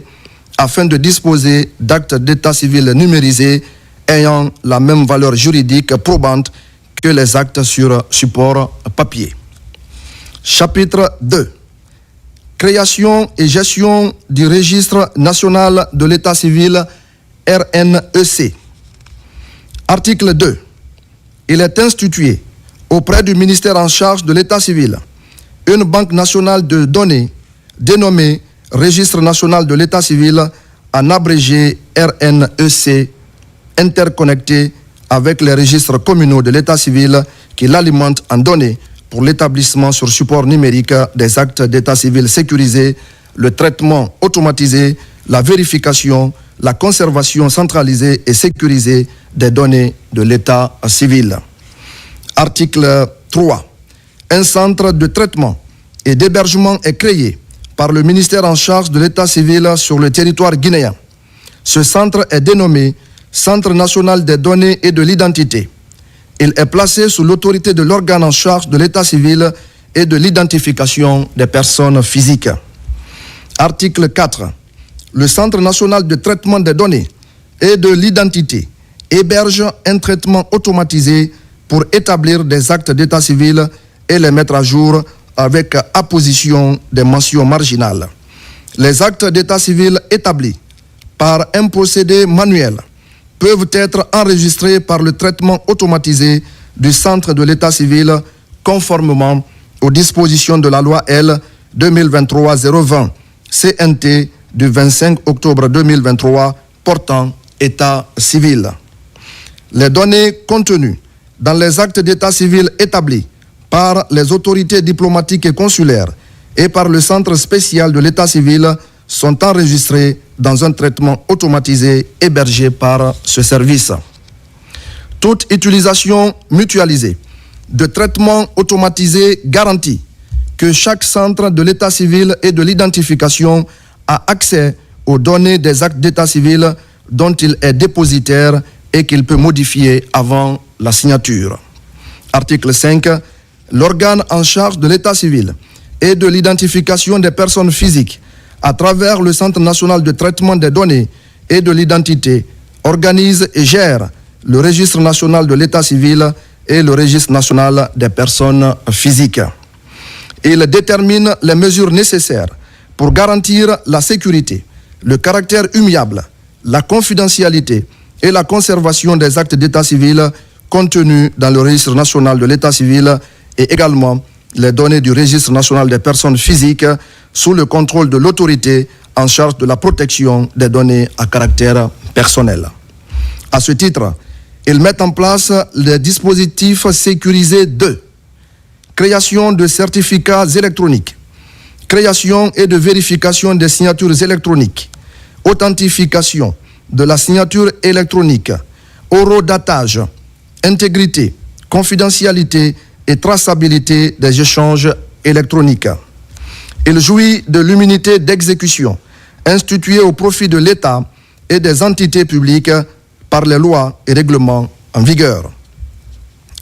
afin de disposer d'actes d'état civil numérisés ayant la même valeur juridique probante que les actes sur support papier. Chapitre 2. Création et gestion du registre national de l'état civil RNEC. Article 2. Il est institué auprès du ministère en charge de l'état civil une banque nationale de données dénommée Registre national de l'état civil en abrégé RNEC, interconnecté avec les registres communaux de l'état civil qui l'alimentent en données pour l'établissement sur support numérique des actes d'état civil sécurisés, le traitement automatisé, la vérification, la conservation centralisée et sécurisée des données de l'état civil. Article 3. Un centre de traitement et d'hébergement est créé par le ministère en charge de l'état civil sur le territoire guinéen. Ce centre est dénommé Centre national des données et de l'identité. Il est placé sous l'autorité de l'organe en charge de l'état civil et de l'identification des personnes physiques. Article 4. Le Centre national de traitement des données et de l'identité héberge un traitement automatisé pour établir des actes d'état civil et les mettre à jour avec apposition des mentions marginales. Les actes d'état civil établis par un procédé manuel peuvent être enregistrés par le traitement automatisé du Centre de l'état civil conformément aux dispositions de la loi L 2023-020 CNT du 25 octobre 2023 portant état civil. Les données contenues dans les actes d'état civil établis par les autorités diplomatiques et consulaires et par le Centre spécial de l'état civil sont enregistrées dans un traitement automatisé hébergé par ce service. Toute utilisation mutualisée de traitements automatisés garantit que chaque centre de l'état civil et de l'identification a accès aux données des actes d'état civil dont il est dépositaire et qu'il peut modifier avant la signature. Article 5. L'organe en charge de l'état civil et de l'identification des personnes physiques à travers le Centre national de traitement des données et de l'identité organise et gère le registre national de l'état civil et le registre national des personnes physiques. Il détermine les mesures nécessaires pour garantir la sécurité, le caractère immuable, la confidentialité et la conservation des actes d'état civil contenus dans le registre national de l'état civil et également les données du registre national des personnes physiques sous le contrôle de l'autorité en charge de la protection des données à caractère personnel. À ce titre, ils mettent en place les dispositifs sécurisés de création de certificats électroniques, création et de vérification des signatures électroniques, authentification de la signature électronique, horodatage, intégrité, confidentialité et traçabilité des échanges électroniques. Il jouit de l'immunité d'exécution instituée au profit de l'État et des entités publiques par les lois et règlements en vigueur.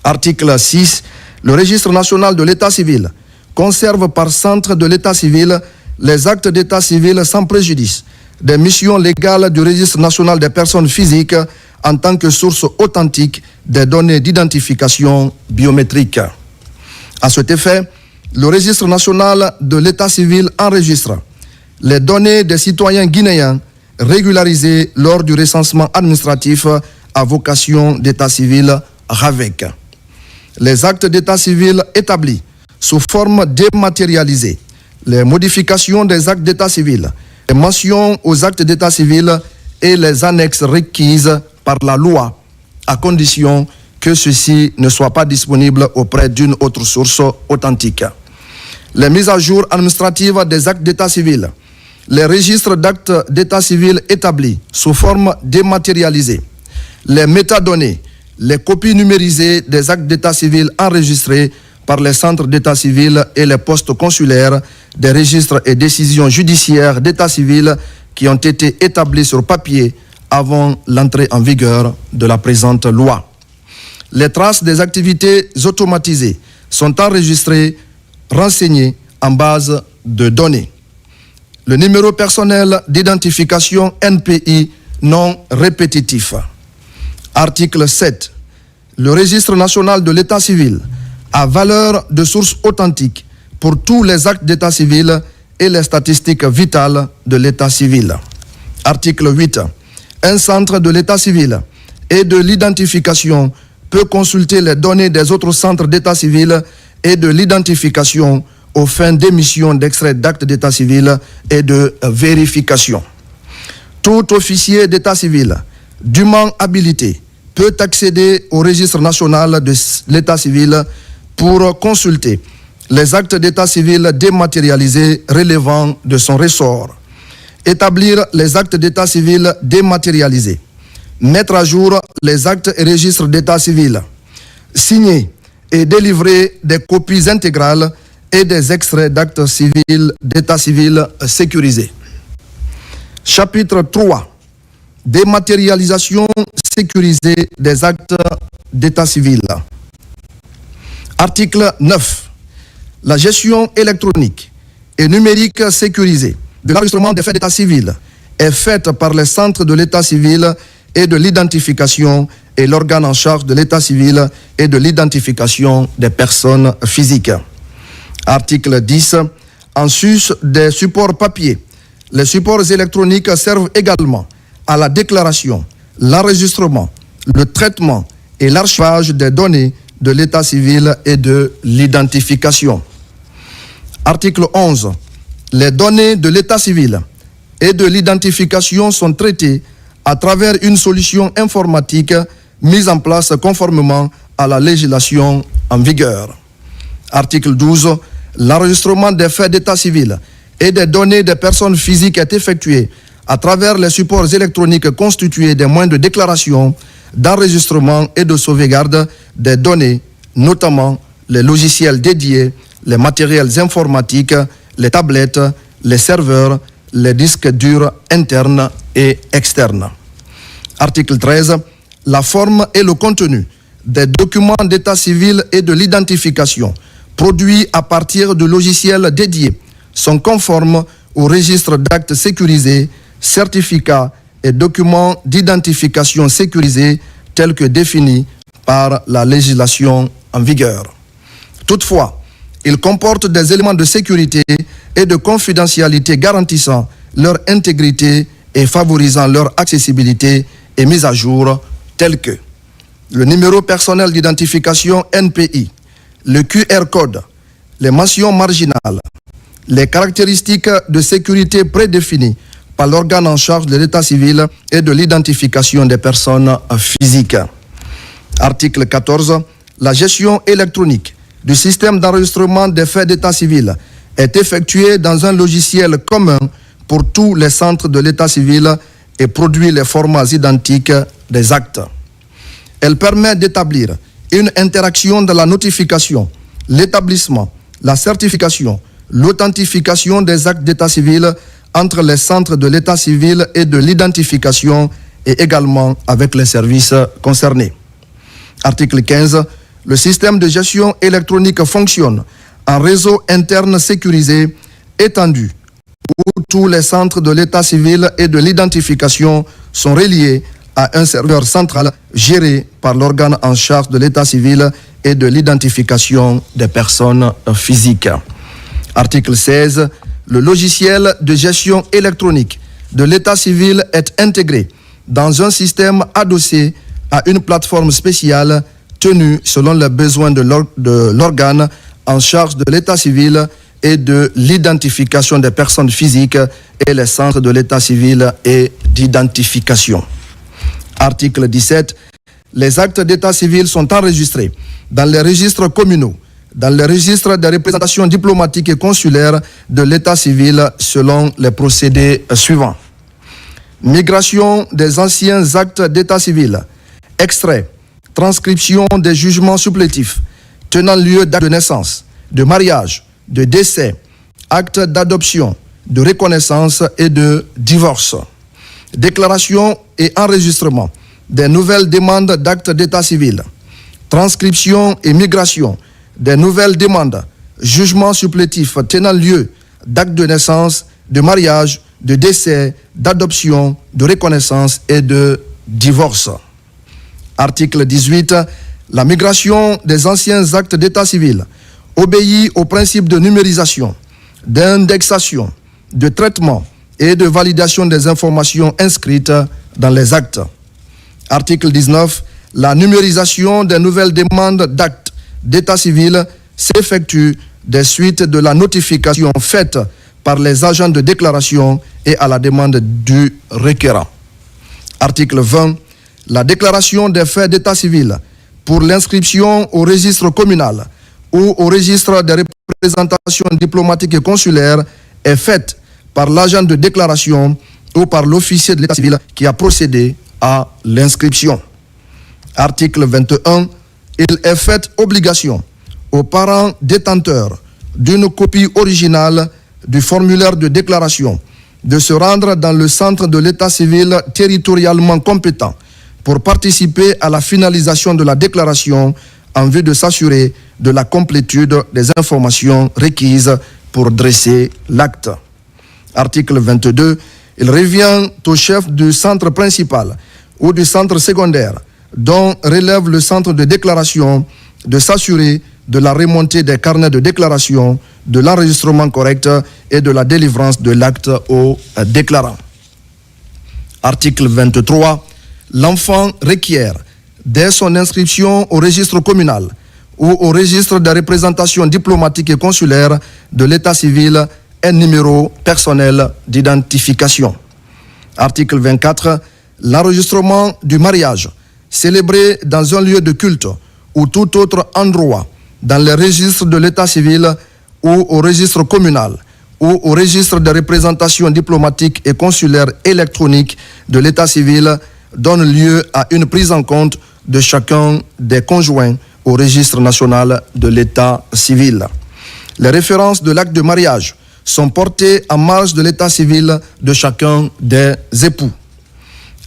Article 6. Le registre national de l'état civil conserve par centre de l'état civil les actes d'état civil sans préjudice des missions légales du registre national des personnes physiques en tant que source authentique des données d'identification biométrique. À cet effet, le registre national de l'état civil enregistre les données des citoyens guinéens régularisés lors du recensement administratif à vocation d'état civil RAVEC. Les actes d'état civil établis sous forme dématérialisée, les modifications des actes d'état civil, les mentions aux actes d'état civil et les annexes requises par la loi, à condition que ceux-ci ne soient pas disponibles auprès d'une autre source authentique. Les mises à jour administratives des actes d'état civil, les registres d'actes d'état civil établis sous forme dématérialisée, les métadonnées, les copies numérisées des actes d'état civil enregistrés par les centres d'état civil et les postes consulaires, des registres et décisions judiciaires d'état civil qui ont été établis sur papier avant l'entrée en vigueur de la présente loi. Les traces des activités automatisées sont enregistrées, renseignées en base de données. Le numéro personnel d'identification NPI non répétitif. Article 7. Le registre national de l'état civil a valeur de source authentique pour tous les actes d'état civil et les statistiques vitales de l'état civil. Article 8. Un centre de l'état civil et de l'identification peut consulter les données des autres centres d'état civil et de l'identification aux fins d'émission d'extraits d'actes d'état civil et de vérification. Tout officier d'état civil dûment habilité peut accéder au registre national de l'état civil pour consulter les actes d'état civil dématérialisés relevant de son ressort, établir les actes d'état civil dématérialisés, mettre à jour les actes et registres d'état civil, signer et délivrer des copies intégrales et des extraits d'actes civils d'état civil sécurisés. Chapitre 3. Dématérialisation sécurisée des actes d'état civil. Article 9. La gestion électronique et numérique sécurisée de l'enregistrement des faits d'état civil est faite par les centres de l'état civil et de l'identification et l'organe en charge de l'état civil et de l'identification des personnes physiques. Article 10. En sus des supports papier, les supports électroniques servent également à la déclaration, l'enregistrement, le traitement et l'archivage des données de l'état civil et de l'identification. Article 11. Les données de l'état civil et de l'identification sont traitées à travers une solution informatique mise en place conformément à la législation en vigueur. Article 12. L'enregistrement des faits d'état civil et des données des personnes physiques est effectué à travers les supports électroniques constitués des moyens de déclaration, d'enregistrement et de sauvegarde des données, notamment les logiciels dédiés, les matériels informatiques, les tablettes, les serveurs, les disques durs internes et externes. Article 13. La forme et le contenu des documents d'état civil et de l'identification produits à partir de logiciels dédiés sont conformes au registre d'actes sécurisés, certificats et documents d'identification sécurisés tels que définis par la législation en vigueur. Toutefois, ils comportent des éléments de sécurité et de confidentialité garantissant leur intégrité et favorisant leur accessibilité et mise à jour tels que le numéro personnel d'identification NPI, le QR code, les mentions marginales, les caractéristiques de sécurité prédéfinies par l'organe en charge de l'état civil et de l'identification des personnes physiques. Article 14. La gestion électronique du système d'enregistrement des faits d'état civil est effectuée dans un logiciel commun pour tous les centres de l'état civil et produit les formats identiques des actes. Elle permet d'établir une interaction de la notification, l'établissement, la certification, l'authentification des actes d'état civil entre les centres de l'état civil et de l'identification et également avec les services concernés. Article 15. Le système de gestion électronique fonctionne en réseau interne sécurisé étendu où tous les centres de l'état civil et de l'identification sont reliés à un serveur central géré par l'organe en charge de l'état civil et de l'identification des personnes physiques. Article 16. Le logiciel de gestion électronique de l'état civil est intégré dans un système adossé à une plateforme spéciale tenue selon les besoins de l'organe en charge de l'état civil et de l'identification des personnes physiques et les centres de l'état civil et d'identification. Article 17. Les actes d'état civil sont enregistrés dans les registres communaux, dans les registres des représentations diplomatiques et consulaires de l'état civil selon les procédés suivants. Migration des anciens actes d'état civil, extrait, transcription des jugements supplétifs tenant lieu d'acte de naissance, de mariage, de décès, acte d'adoption, de reconnaissance et de divorce. Déclaration et enregistrement des nouvelles demandes d'actes d'état civil, transcription et migration des nouvelles demandes, jugements supplétifs tenant lieu d'actes de naissance, de mariage, de décès, d'adoption, de reconnaissance et de divorce. Article 18. La migration des anciens actes d'état civil obéit au principe de numérisation, d'indexation, de traitement et de validation des informations inscrites dans les actes. Article 19. La numérisation des nouvelles demandes d'actes d'état civil s'effectue des suites de la notification faite par les agents de déclaration et à la demande du requérant. Article 20. La déclaration des faits d'état civil pour l'inscription au registre communal ou au registre des représentations diplomatiques et consulaires est faite par l'agent de déclaration ou par l'officier de l'état civil qui a procédé à l'inscription. Article 21. Il est fait obligation aux parents détenteurs d'une copie originale du formulaire de déclaration de se rendre dans le centre de l'état civil territorialement compétent pour participer à la finalisation de la déclaration en vue de s'assurer de la complétude des informations requises pour dresser l'acte. Article 22. Il revient au chef du centre principal ou du centre secondaire dont relève le centre de déclaration de s'assurer de la remontée des carnets de déclaration, de l'enregistrement correct et de la délivrance de l'acte au déclarant. Article 23. L'enfant requiert, dès son inscription au registre communal ou au registre de représentation diplomatique et consulaire de l'état civil, un numéro personnel d'identification. Article 24. L'enregistrement du mariage célébré dans un lieu de culte ou tout autre endroit dans les registres de l'état civil ou au registre communal ou au registre de représentation diplomatique et consulaire électronique de l'état civil donne lieu à une prise en compte de chacun des conjoints au registre national de l'état civil. Les références de l'acte de mariage sont portées en marge de l'état civil de chacun des époux.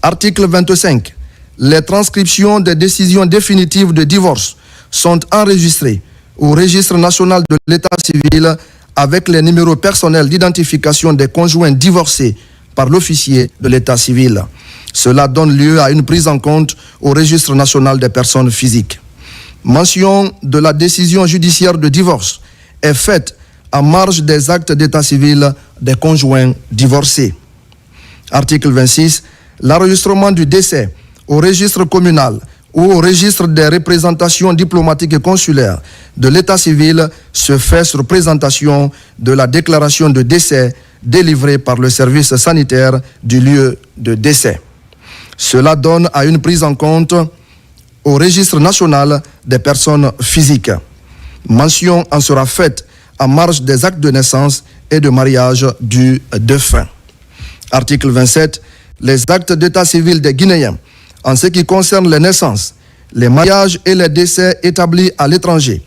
Article 25. Les transcriptions des décisions définitives de divorce sont enregistrées au registre national de l'état civil avec les numéros personnels d'identification des conjoints divorcés par l'officier de l'état civil. Cela donne lieu à une prise en compte au registre national des personnes physiques. Mention de la décision judiciaire de divorce est faite en marge des actes d'état civil des conjoints divorcés. Article 26. L'enregistrement du décès au registre communal ou au registre des représentations diplomatiques et consulaires de l'état civil se fait sur présentation de la déclaration de décès délivrée par le service sanitaire du lieu de décès. Cela donne à une prise en compte au registre national des personnes physiques. Mention en sera faite en marge des actes de naissance et de mariage du défunt. Article 27. Les actes d'état civil des Guinéens en ce qui concerne les naissances, les mariages et les décès établis à l'étranger,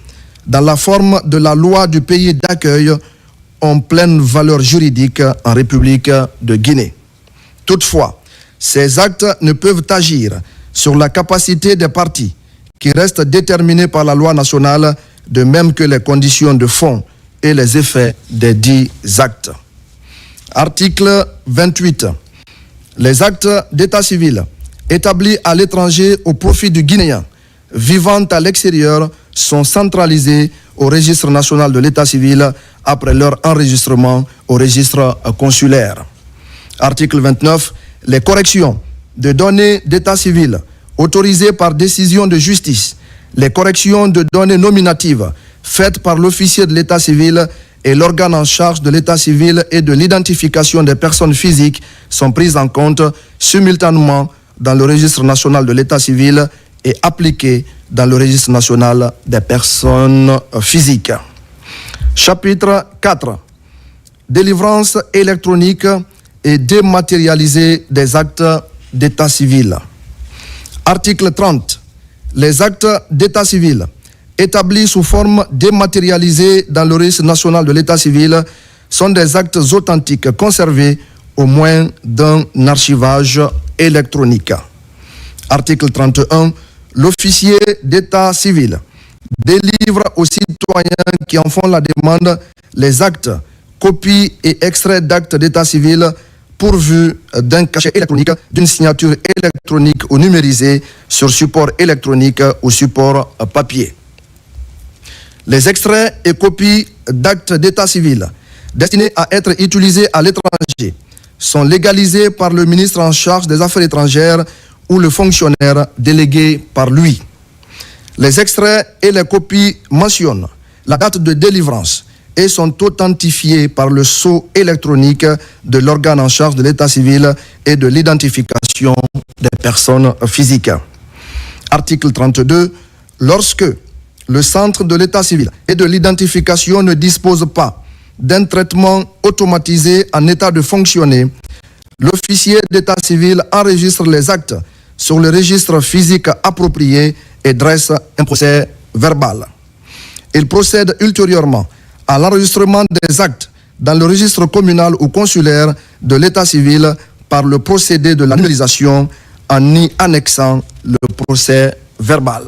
dans la forme de la loi du pays d'accueil, ont pleine valeur juridique en République de Guinée. Toutefois, ces actes ne peuvent agir sur la capacité des parties, qui restent déterminées par la loi nationale, de même que les conditions de fond et les effets des dits actes. Article 28. Les actes d'état civil établis à l'étranger au profit du Guinéen vivant à l'extérieur sont centralisés au registre national de l'état civil après leur enregistrement au registre consulaire. Article 29. Les corrections de données d'état civil autorisées par décision de justice, les corrections de données nominatives faites par l'officier de l'état civil et l'organe en charge de l'état civil et de l'identification des personnes physiques sont prises en compte simultanément dans le registre national de l'état civil et appliquées dans le registre national des personnes physiques. Chapitre 4. Délivrance électronique et dématérialisée des actes d'état civil. Article 30. Les actes d'état civil établis sous forme dématérialisée dans le registre national de l'état civil sont des actes authentiques conservés au moins d'un archivage électronique. Article 31. L'officier d'état civil délivre aux citoyens qui en font la demande les actes, copies et extraits d'actes d'état civil pourvus d'un cachet électronique, d'une signature électronique ou numérisée sur support électronique ou support papier. Les extraits et copies d'actes d'état civil destinés à être utilisés à l'étranger sont légalisés par le ministre en charge des Affaires étrangères ou le fonctionnaire délégué par lui. Les extraits et les copies mentionnent la date de délivrance et sont authentifiés par le sceau électronique de l'organe en charge de l'état civil et de l'identification des personnes physiques. Article 32. Lorsque le centre de l'état civil et de l'identification ne dispose pas d'un traitement automatisé en état de fonctionner, l'officier d'état civil enregistre les actes sur le registre physique approprié et dresse un procès verbal. Il procède ultérieurement à l'enregistrement des actes dans le registre communal ou consulaire de l'état civil par le procédé de la numérisation en y annexant le procès verbal.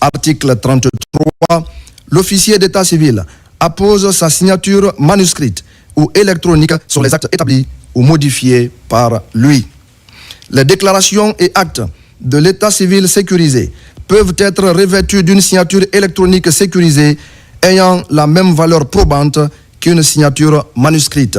Article 33. L'officier d'état civil appose sa signature manuscrite ou électronique sur les actes établis ou modifiés par lui. Les déclarations et actes de l'état civil sécurisé peuvent être revêtus d'une signature électronique sécurisée ayant la même valeur probante qu'une signature manuscrite.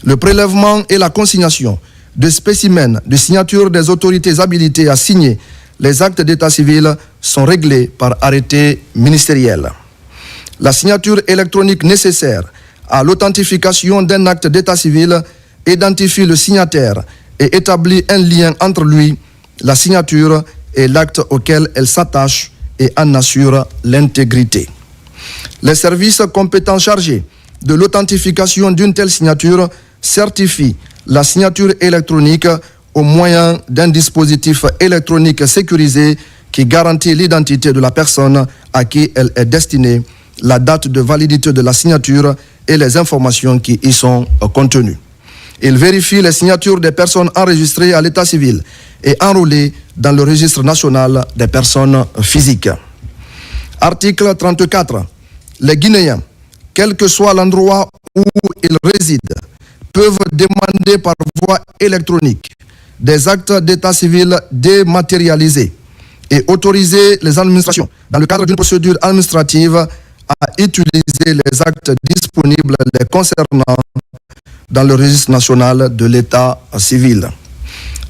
Le prélèvement et la consignation de spécimens de signature des autorités habilitées à signer les actes d'état civil sont réglés par arrêté ministériel. La signature électronique nécessaire à l'authentification d'un acte d'état civil identifie le signataire et établit un lien entre lui, la signature et l'acte auquel elle s'attache et en assure l'intégrité. Les services compétents chargés de l'authentification d'une telle signature certifient la signature électronique au moyen d'un dispositif électronique sécurisé qui garantit l'identité de la personne à qui elle est destinée, la date de validité de la signature et les informations qui y sont contenues. Il vérifie les signatures des personnes enregistrées à l'état civil et enrôlées dans le registre national des personnes physiques. Article 34. Les Guinéens, quel que soit l'endroit où ils résident, peuvent demander par voie électronique des actes d'état civil dématérialisés et autoriser les administrations, dans le cadre d'une procédure administrative, à utiliser les actes disponibles les concernant dans le registre national de l'état civil.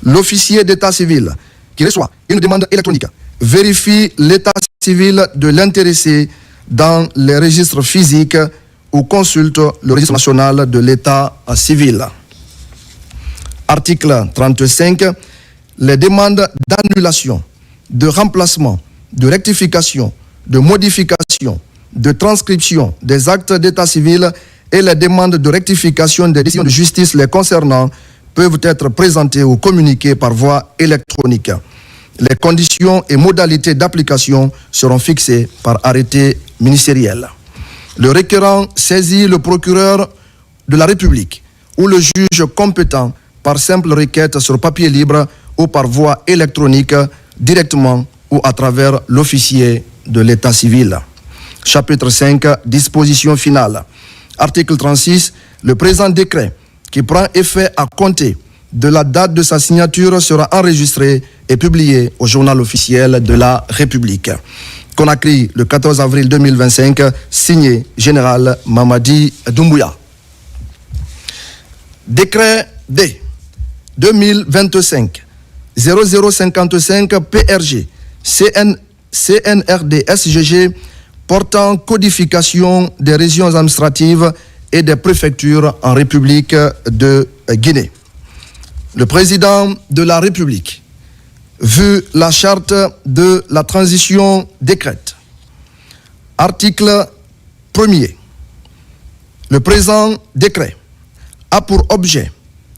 L'officier d'état civil qui reçoit une demande électronique vérifie l'état civil de l'intéressé dans les registres physiques ou consulte le registre national de l'état civil. Article 35. Les demandes d'annulation, de remplacement, de rectification, de modification, de transcription des actes d'état civil et les demandes de rectification des décisions de justice les concernant peuvent être présentées ou communiquées par voie électronique. Les conditions et modalités d'application seront fixées par arrêté ministériel. Le requérant saisit le procureur de la République ou le juge compétent par simple requête sur papier libre ou par voie électronique, directement ou à travers l'officier de l'état civil. Chapitre 5, disposition finale. Article 36. Le présent décret, qui prend effet à compter de la date de sa signature, sera enregistré et publié au journal officiel de la République. Conakry, le 14 avril 2025, signé Général Mamadi Doumbouya. Décret D 2025 0055 PRG CNRD SGG portant codification des régions administratives et des préfectures en République de Guinée. Le président de la République, vu la charte de la transition décrète, article 1er, le présent décret a pour objet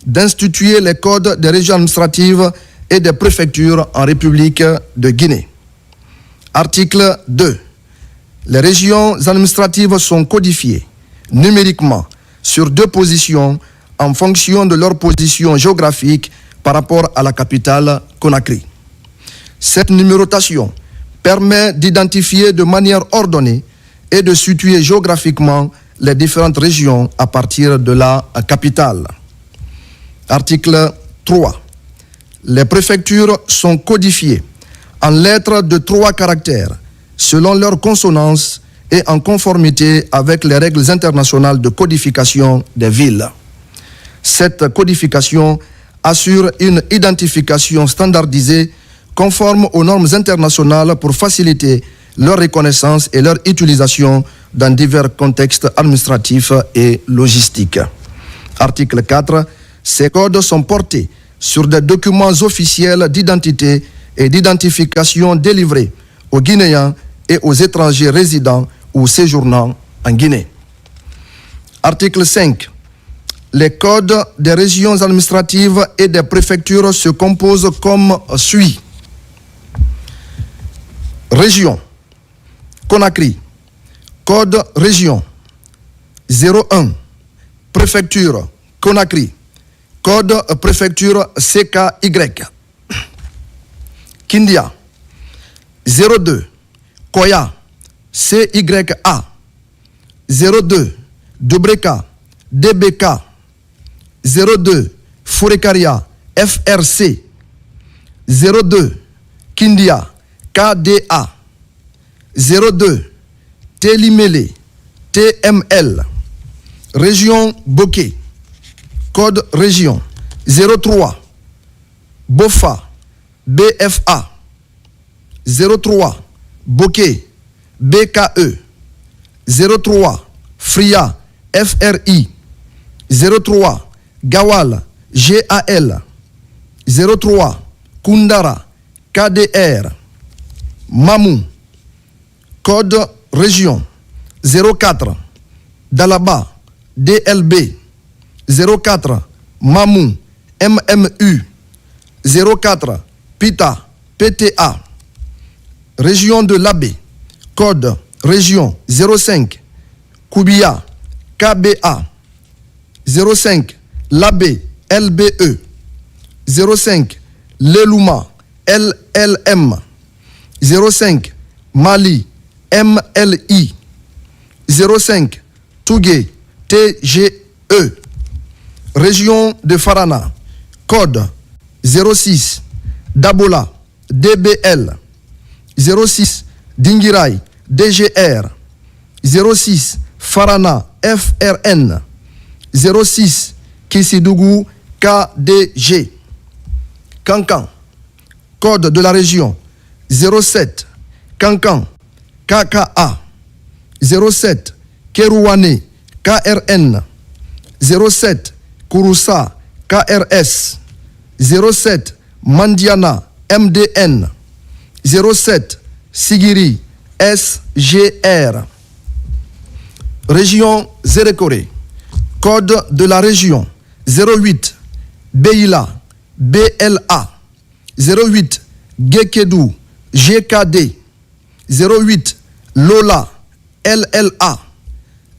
d'instituer les codes des régions administratives et des préfectures en République de Guinée. Article 2. Les régions administratives sont codifiées numériquement sur 2 positions en fonction de leur position géographique par rapport à la capitale Conakry. Cette numérotation permet d'identifier de manière ordonnée et de situer géographiquement les différentes régions à partir de la capitale. Article 3. Les préfectures sont codifiées en lettres de 3 caractères selon leur consonance et en conformité avec les règles internationales de codification des villes. Cette codification assure une identification standardisée conforme aux normes internationales pour faciliter leur reconnaissance et leur utilisation dans divers contextes administratifs et logistiques. Article 4. Ces codes sont portés sur des documents officiels d'identité et d'identification délivrés aux Guinéens et aux étrangers résidant ou séjournant en Guinée. Article 5. Les codes des régions administratives et des préfectures se composent comme suit. Région. Conakry. Code région. 01. Préfecture. Conakry. Code préfecture CKY. Kindia. 02. Koya. CYA. 02. Dobreka. DBK. 02. Fourekaria. FRC. 02. Kindia. KDA. 02. Télimélé. TML. Région Bokeh. Code région. 03. Bofa. BFA. 03. Bokeh. BKE. 03. Fria. FRI. 03. Gawal. GAL. 03. Kundara. KDR. Mamou. Code région. 04. Dalaba. DLB. 04. Mamou. MMU. 04. Pita. PTA. Région de Labé. Code région. 05. Koubia. KBA. 05. Labé. LBE. 05. Lelouma. LLM. 05. Mali. MLI. 05. Tougué. TGE. Région de Farana. Code 06. Dabola. DBL. 06. Dingirai. DGR. 06. Farana. FRN. 06. Kissidougou. KDG. Kankan. Code de la région. 07. Kankan. KKA. 07. Kerouane. KRN. 07. Kouroussa. KRS. 07. Mandiana. MDN. 07. Sigiri. SGR. Région Zérékoré. Code de la région. 08. Beila. BLA. 08. Gekedou. GKD. 08. Lola. LLA.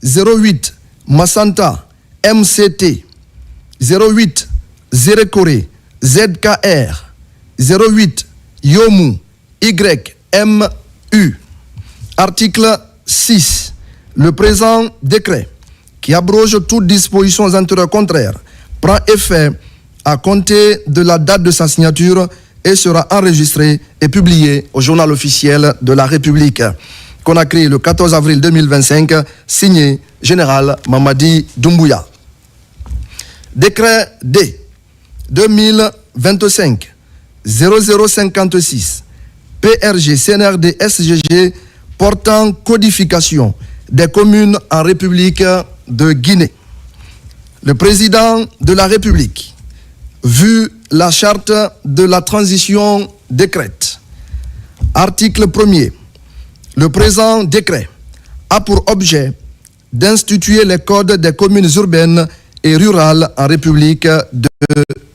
08. Massanta. MCT. 08. Zérékoré. ZKR. 08. Yomu. YMU. Article 6. Le présent décret, qui abroge toutes dispositions antérieures contraires, prend effet à compter de la date de sa signature et sera enregistré et publié au journal officiel de la République. Conakry, le 14 avril 2025, signé Général Mamadi Doumbouya. Décret D 2025 0056 PRG CNRD SGG portant codification des communes en République de Guinée. Le président de la République, vu la charte de la transition décrète, article 1er, le présent décret a pour objet d'instituer les codes des communes urbaines et rurales en République de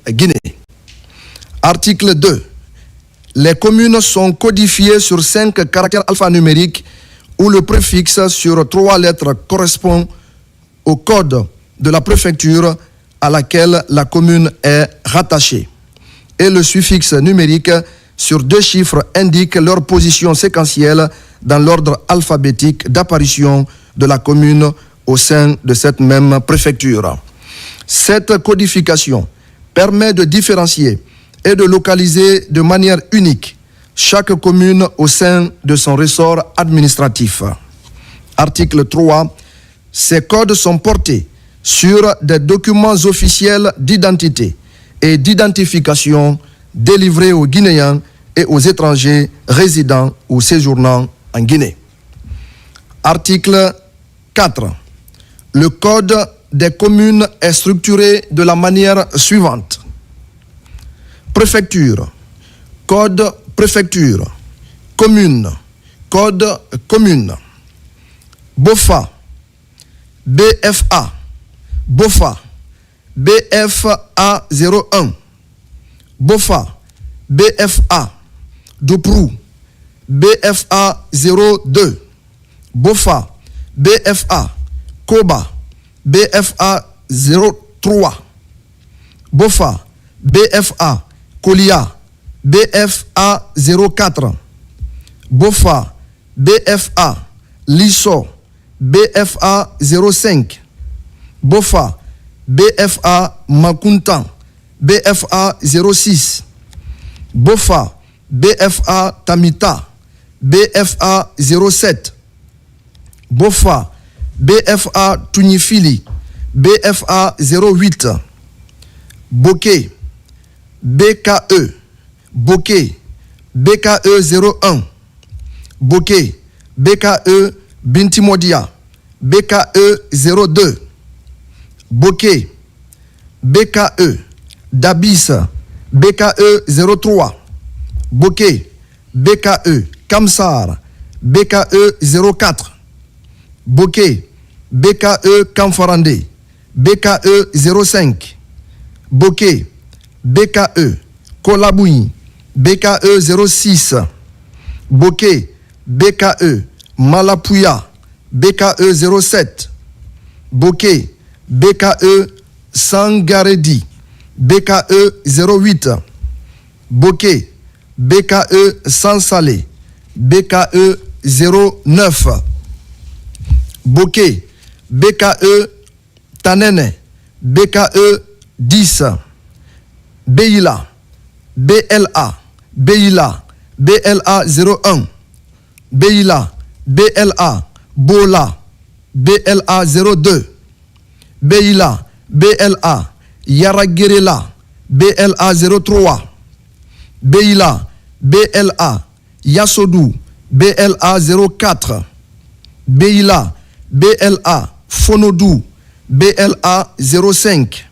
Guinée. Article 2. Les communes sont codifiées sur 5 caractères alphanumériques où le préfixe sur 3 lettres correspond au code de la préfecture à laquelle la commune est rattachée. Et le suffixe numérique sur 2 chiffres indique leur position séquentielle dans l'ordre alphabétique d'apparition de la commune au sein de cette même préfecture. Cette codification permet de différencier et de localiser de manière unique chaque commune au sein de son ressort administratif. Article 3. Ces codes sont portés sur des documents officiels d'identité et d'identification délivrés aux Guinéens et aux étrangers résidant ou séjournant en Guinée. Article 4. Le code des communes est structuré de la manière suivante. Préfecture, code préfecture. Commune, code commune. BOFA, BFA, BOFA, BFA 01. BOFA, BFA, Doprou, BFA 02. BOFA, BFA, Koba, BFA 03. BOFA, BFA, Kolia, BFA 04. BOFA, BFA, Lisso, BFA 05. BOFA, BFA, Makuntan, BFA 06. BOFA, BFA, Tamita, BFA 07. BOFA, BFA, Tunifili, BFA 08. Bokeh, BKE, Bokeh, BKE 01. Bokeh, BKE, Bintimodia, BKE 02. Bokeh, BKE, Dabis, BKE 03. Bokeh, BKE, Kamsar, BKE 04. Bokeh, BKE, Kamfarande, BKE 05. Bokeh, BKE, Kolaboui, BKE 06. Bokeh, BKE, Malapouya, BKE 07. Bokeh, BKE, Sangaredi, BKE 08. Bokeh, BKE, Sansale, BKE 09. Bokeh, BKE, Tanene, BKE 10. Beila, BLA, Beila, BLA 01. Beila, BLA, Bola, BLA 02. Beila, BLA, Yaragirela, BLA 03. Beila, BLA, Yassodou, BLA 04. Beila, BLA, Fonodou, BLA 05.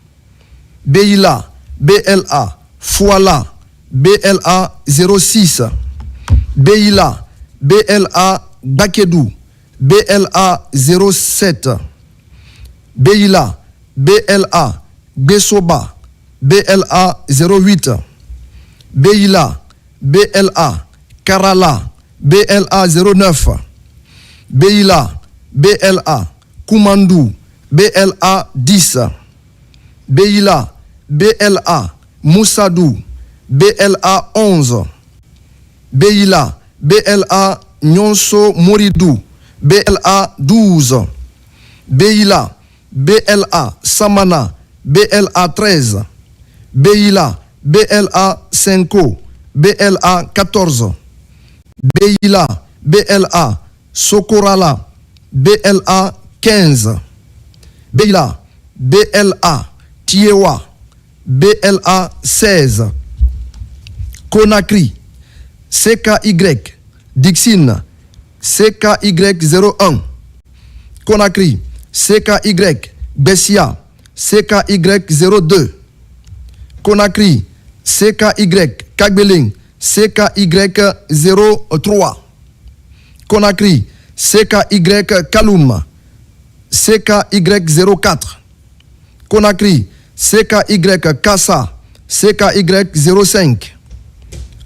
Beila, BLA, Fouala, BLA 06. Beila, BLA, Bakedou, BLA 07. Beila, BLA, Besoba, BLA 08. Beila, BLA, Karala, BLA 09. Beila, BLA, Koumandou, BLA 10. Beila, BLA, Moussadou, BLA 11. Beila, BLA, Nyonso Moridou, BLA 12. Beila, BLA, Samana, BLA 13. Beila, BLA, Senko, BLA 14. Beila, BLA, Sokorala, BLA 15. Beila, BLA, Tiewa, BLA 16. Conakry, CKY, Dixine, CKY 01. Conakry, CKY, Bessia, CKY 02. Conakry, CKY, Kagbeling, CKY 03. Conakry, CKY, Kaloum, CKY 04. Conakry, CKY, Kassa, CKY 05.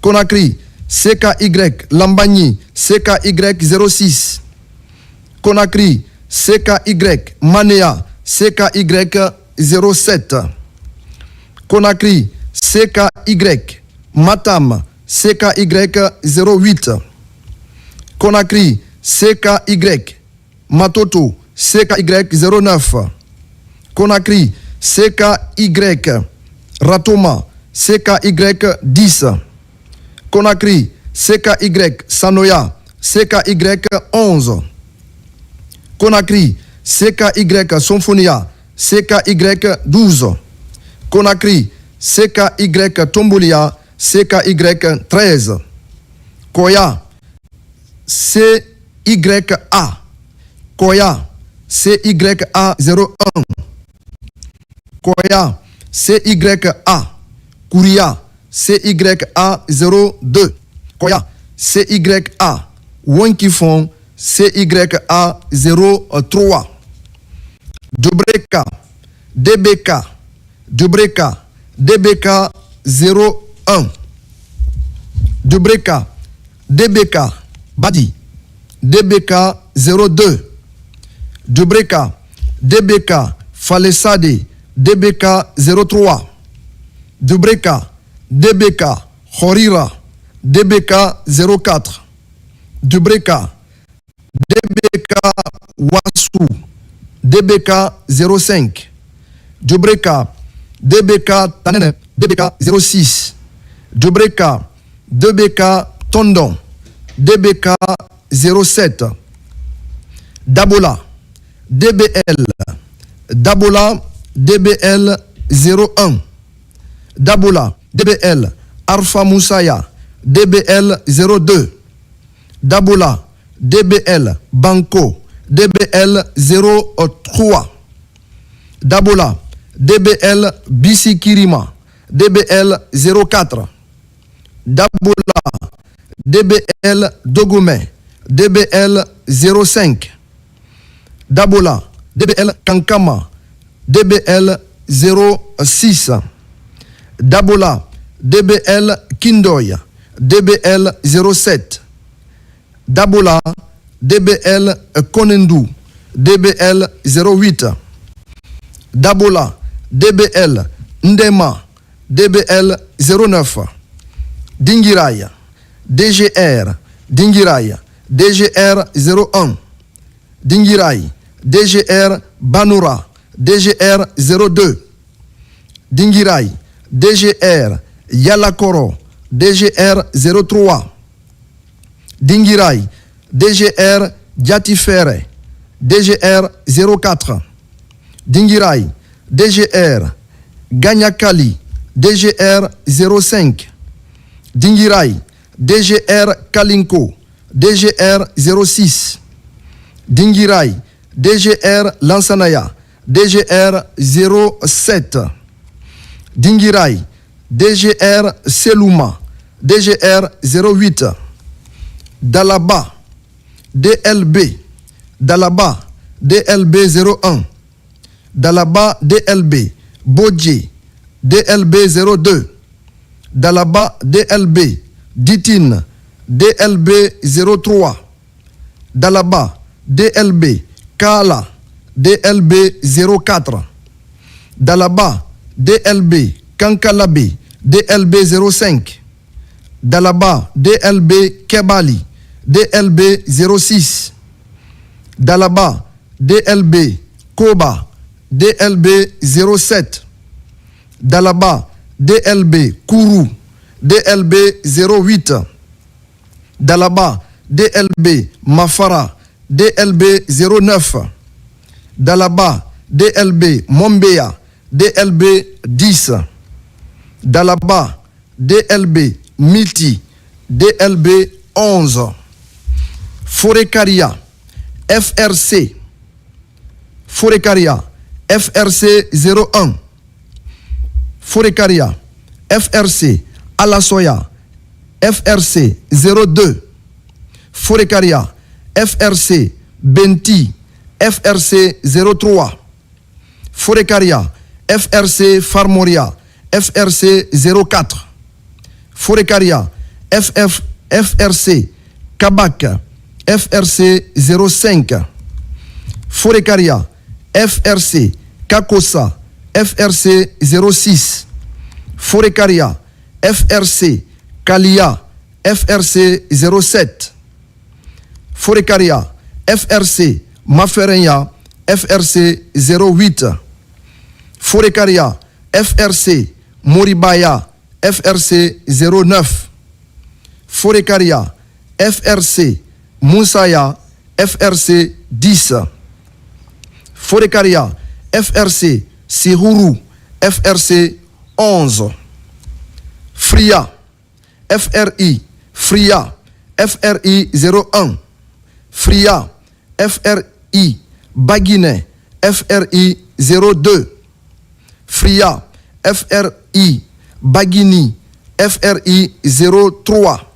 Conakry, CKY, Lambagny, CKY 06. Conakry, CKY, Manea, CKY 07. Conakry, CKY, Matam, CKY 08. Conakry, CKY, Matoto, CKY 09. Conakry, CKY, Ratoma, CKY 10. Conakry, CKY, Sanoya, CKY 11. Conakry, CKY, Symphonia, CKY 12. Conakry, CKY, Tombolia, CKY 13. Koya, CYA, Koya, CYA 01, Koya, CYA, Kouria, CYA 02, Koya, CYA, Wonkifon, CYA 03, Djobreka, DBK, Djobreka, DBK 01, Djobreka, DBK, Badi, DBK 02, Djobreka, DBK, Falesade, DBK 03, Djobreka, DBK, Khorira, DBK 04, Djobreka, DBK Wassou, DBK 05, Djobreka, DBK Tanene, DBK 06, Djobreka, DBK Tondon, DBK 07, Dabola, DBL, Dabola, DBL 01, Dabola, DBL, Arfa Moussaya, DBL 02, Dabola, DBL, Banco, DBL 03, Dabola, DBL, Bissikirima, DBL 04, Dabola, DBL, Dogomé, DBL 05, Dabola, DBL, Kankama, DBL 06, Dabola, DBL, Kindoy, DBL 07, Dabola, DBL, Konendu, DBL 08, Dabola, DBL, Ndema, DBL 09, Dingiray, DGR, Dingiray, DGR 01, Dingiray, DGR Banoura, DGR 02, Dingiray, DGR Yalakoro, DGR 03, Dingiray, DGR Diatifere, DGR 04, Dingiray, DGR Ganyakali, DGR 05, Dingiray, DGR Kalinko, DGR 06, Dingiray, DGR Lansanaya, DGR 07, Dingiray, DGR Selouma, DGR 08, Dalaba, DLB, Dalaba, DLB 01, Dalaba, DLB, Bodje, DLB 02, Dalaba, DLB, Ditine, DLB 03, Dalaba, DLB, Kala, DLB 04, Dalaba, DLB, Kankalabe, DLB 05, Dalaba, DLB, Kebali, DLB 06, Dalaba, DLB, Koba, DLB 07, Dalaba, DLB, Kourou, DLB 08, Dalaba, DLB, Mafara, DLB 09, Dalaba, DLB, Mombea, DLB 10, Dalaba, DLB, Miti, DLB 11, Forekaria, FRC, Forekaria, FRC 01, Forekaria, FRC, Alasoya, FRC 02, Forekaria, FRC, Benti, FRC 03, Forekaria, FRC Farmoria, FRC 04, Forekaria, FRC Kabak, FRC 05, Forekaria, FRC Kakosa, FRC 06, Forekaria, FRC Kalia, FRC 07, Forekaria, FRC Maferenya, FRC 08, Forekaria, FRC Moribaya, FRC 09, Forekaria, FRC Moussaya, FRC 10, Forekaria, FRC Sirourou, FRC 11, Fria, FRI, Fria, FRI 01, Fria, FRI, Baguinais, FRI 02. Fria, FRI, Baguini, FRI 03.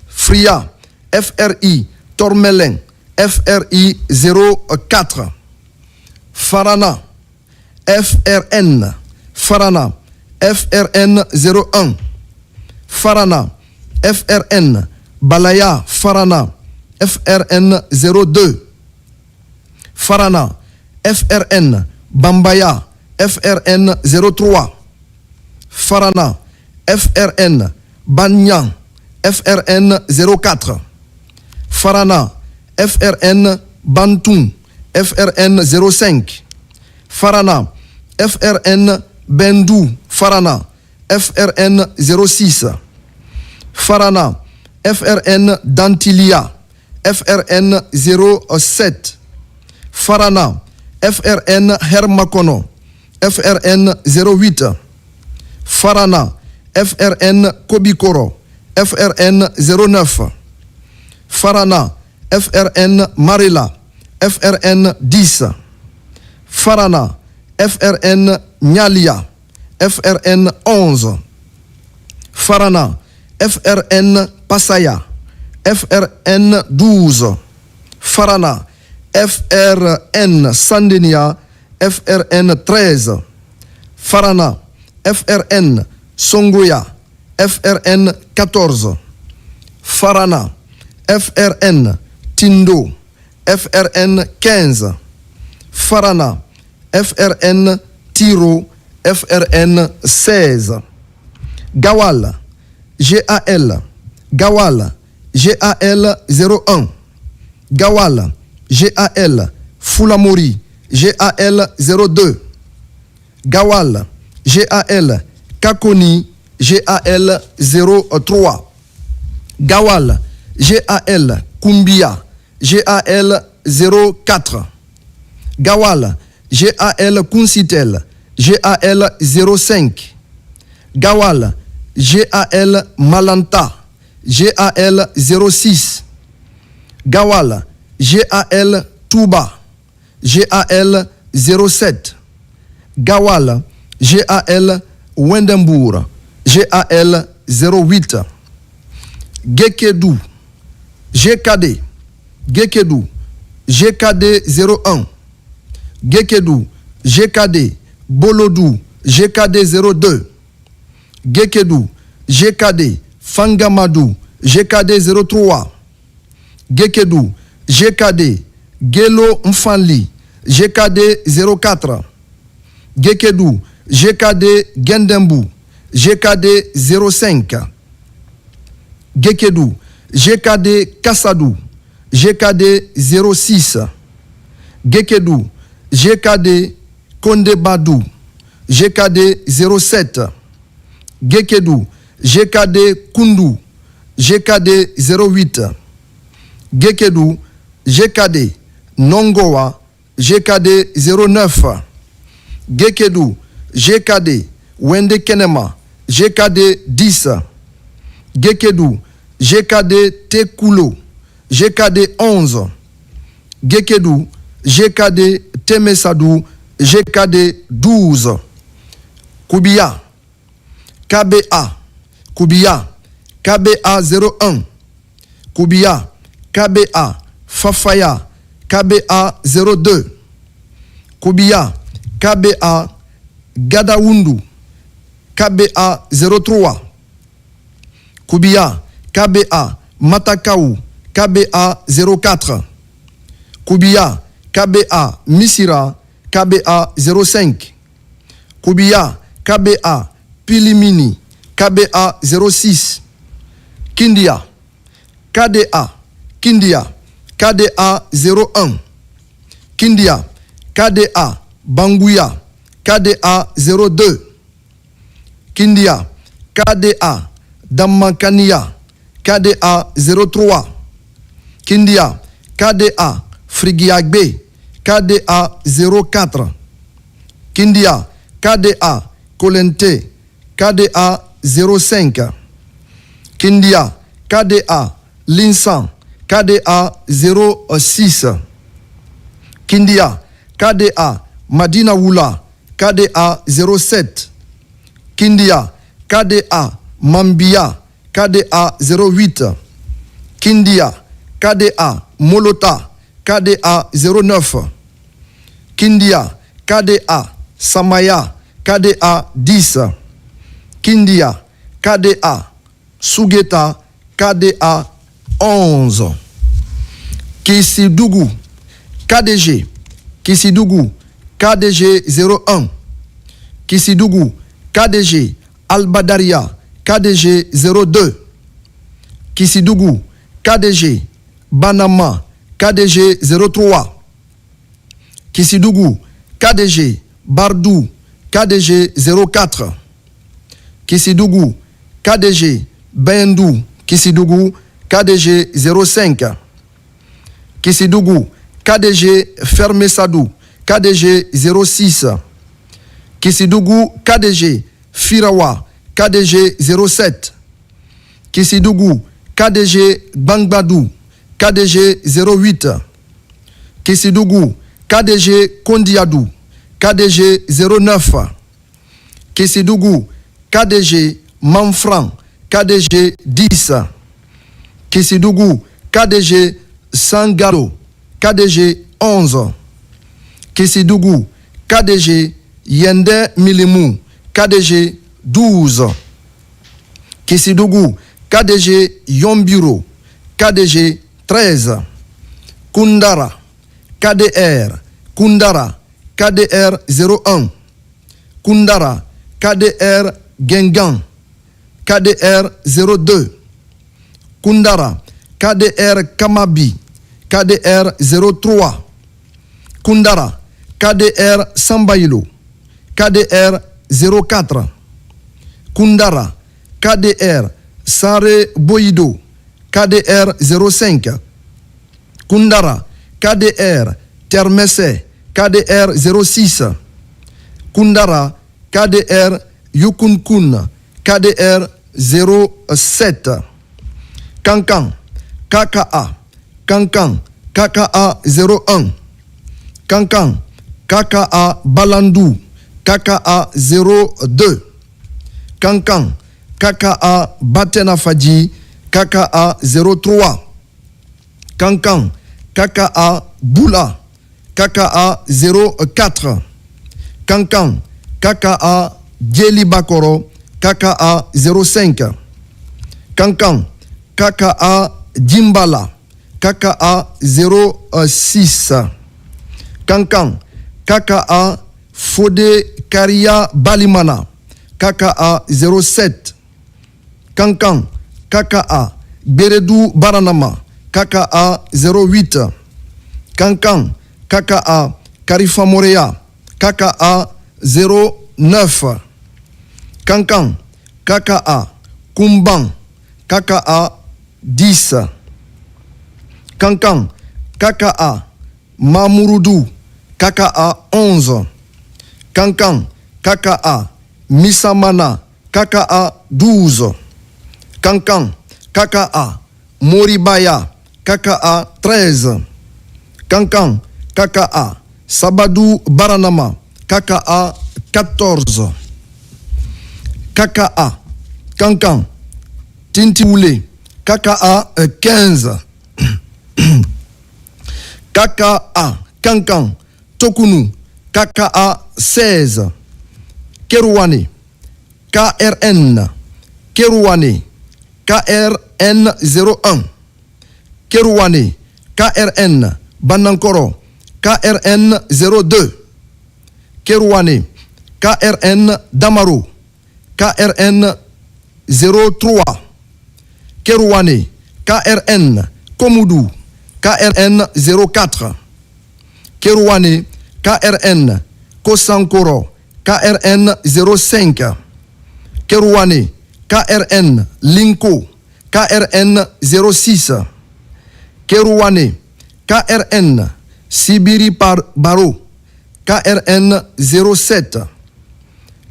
Fria, FRI, Tormelin, FRI 04. Farana, FRN, Farana, FRN 01. Farana, FRN, Balaya, Farana, FRN 02. Farana, FRN, Bambaya, FRN 03. Farana, FRN, Banyan, FRN 04. Farana, FRN, Bantoum, FRN 05. Farana, FRN, Bendou, Farana, FRN 06. Farana, FRN, Dantilia, FRN 07. Farana, FRN, Hermakono, FRN 08. Farana, FRN, Kobikoro, FRN 09. Farana, FRN, Marila, FRN 10. Farana, FRN, Nyalia, FRN 11. Farana, FRN, Passaya, FRN 12. Farana, FRN, Sandinia, FRN 13. Farana, FRN, Songoya, FRN 14. Farana, FRN, Tindo, FRN 15. Farana, FRN, Tiro, FRN 16. Gawal, GAL, Gawal, GAL 01. Gawal, GAL, Foulamori, GAL 02. Gawal, GAL, Kakoni, GAL 03. Gawal, GAL, Kumbia, GAL 04. Gawal, GAL, Kunsitel, GAL 05. Gawal, GAL, Malanta, GAL 06. Gawal, GAL, Touba, GAL 07. Gawal, GAL, Wendembourg, GAL 08. Gekedou, GKD, Gekedou, GKD 01. Gekedou, GKD, Bolodou, GKD 02. Gekedou, GKD, Fangamadou, GKD 03. Gekedou, GKD, Gelo Mfanli, GKD 04. Gekedou, GKD, Gendembou, GKD 05. Gekedou, GKD, Kassadou, GKD 06. Gekedou, GKD, Kondebadou, GKD 07. Gekedou, GKD, Koundou, GKD 08. Gekedou, GKD, Nongoa, GKD 09. Gekedou, GKD, Wende Kenema, GKD 10. Gekedou, GKD, Tekoulo, GKD 11. Gekedou, GKD, Temesadou, GKD 12. Koubia, KBA, Koubia, KBA 01. Koubia, KBA, Fafaya, KBA 02. Koubia, KBA, Gadaoundou, KBA 03. Koubia, KBA, Matakaou, KBA 04. Koubia, KBA, Missira, KBA 05. Koubia, KBA, Pilimini, KBA 06. Kindia, KDA, Kindia, KDA 01. Kindia, KDA, Bangouya, KDA 02. Kindia, KDA, Damankania, KDA 03. Kindia, KDA, Frigiagbe, KDA 04. Kindia, KDA, Kolente, KDA 05. Kindia, KDA, Linsan, KDA 06. Kindia, KDA, Madina Wula, KDA 07. Kindia, KDA, Mambia, KDA 08. Kindia, KDA, Molota, KDA 09. Kindia, KDA, Samaya, KDA 10. Kindia, KDA, Sugeta, KDA 11. Kisidougou, KDG, Kisidougou, KDG 01. Kisidougou, KDG, Albadaria, KDG 02. Kisidougou, KDG, Banama, KDG 03. Kisidougou, KDG, Bardou, KDG 04. Kisidougou, KDG, Bendou, Kisidougou, KDG 05. Kisidougou, KDG, Fermesadou, KDG 06. Kisidougou, KDG, Firawa, KDG 07. Kisidougou, KDG, Bangbadou, KDG 08. Kisidougou, KDG, Kondiadou, KDG 09. Kisidougou, KDG, Manfran, KDG 10. Kisidougou, KDG, Sangaro, KDG 11. Kisidougou, KDG, Yende Milimou, KDG 12. Kisidougou, KDG, Yombiro, KDG 13. Kundara, KDR, Kundara, KDR 01. Kundara, KDR Gengan, KDR 02. Kundara, KDR Kamabi, KDR 03. Kundara, KDR Sambailo, KDR 04. Kundara, KDR Sare Boido, KDR 05. Kundara, KDR Termesse, KDR 06. Kundara, KDR Yukunkun, KDR 07. Kankan, KKA, Kankan, KKA 01. Kankan, KKA Balandou, KKA 02. Kankan, KKA Batenafadji, KKA 03. Kankan, KKA Boula, KKA 04. Kankan, KKA Djeli Bakoro, KKA 05. Kankan, KKA Djimbala, KKA 06. Kankan, KKA Fode Karia Balimana, KKA 07. Kankan, KKA Beredou Baranama, KKA 08. Kankan, KKA Karifa Morea, KKA 09. Kankan, KKA Kumban, KKA 10. Kankan, KKA Mamourudou, KKA 11. Kankan, KKA Misamana, KKA 12. Kankan, KKA Moribaya, KKA 13. Kankan, KKA Sabadou Baranama, KKA 14. KKA Kankan Tintiwoulé, KKA 15. KKA Kankan Tokounou, KKA 16. Kerouane, KRN, Kerouane, KRN 01. Kerouane, KRN Banankoro, KRN 02. Kerouane, KRN Damaro, KRN 03. Kerouane, KRN Komoudou, KRN 04. Kerouane, KRN Kosankoro, KRN 05. Kerouane, KRN Linko, KRN 06. Kerouane, KRN Sibiri Baro, KRN 07.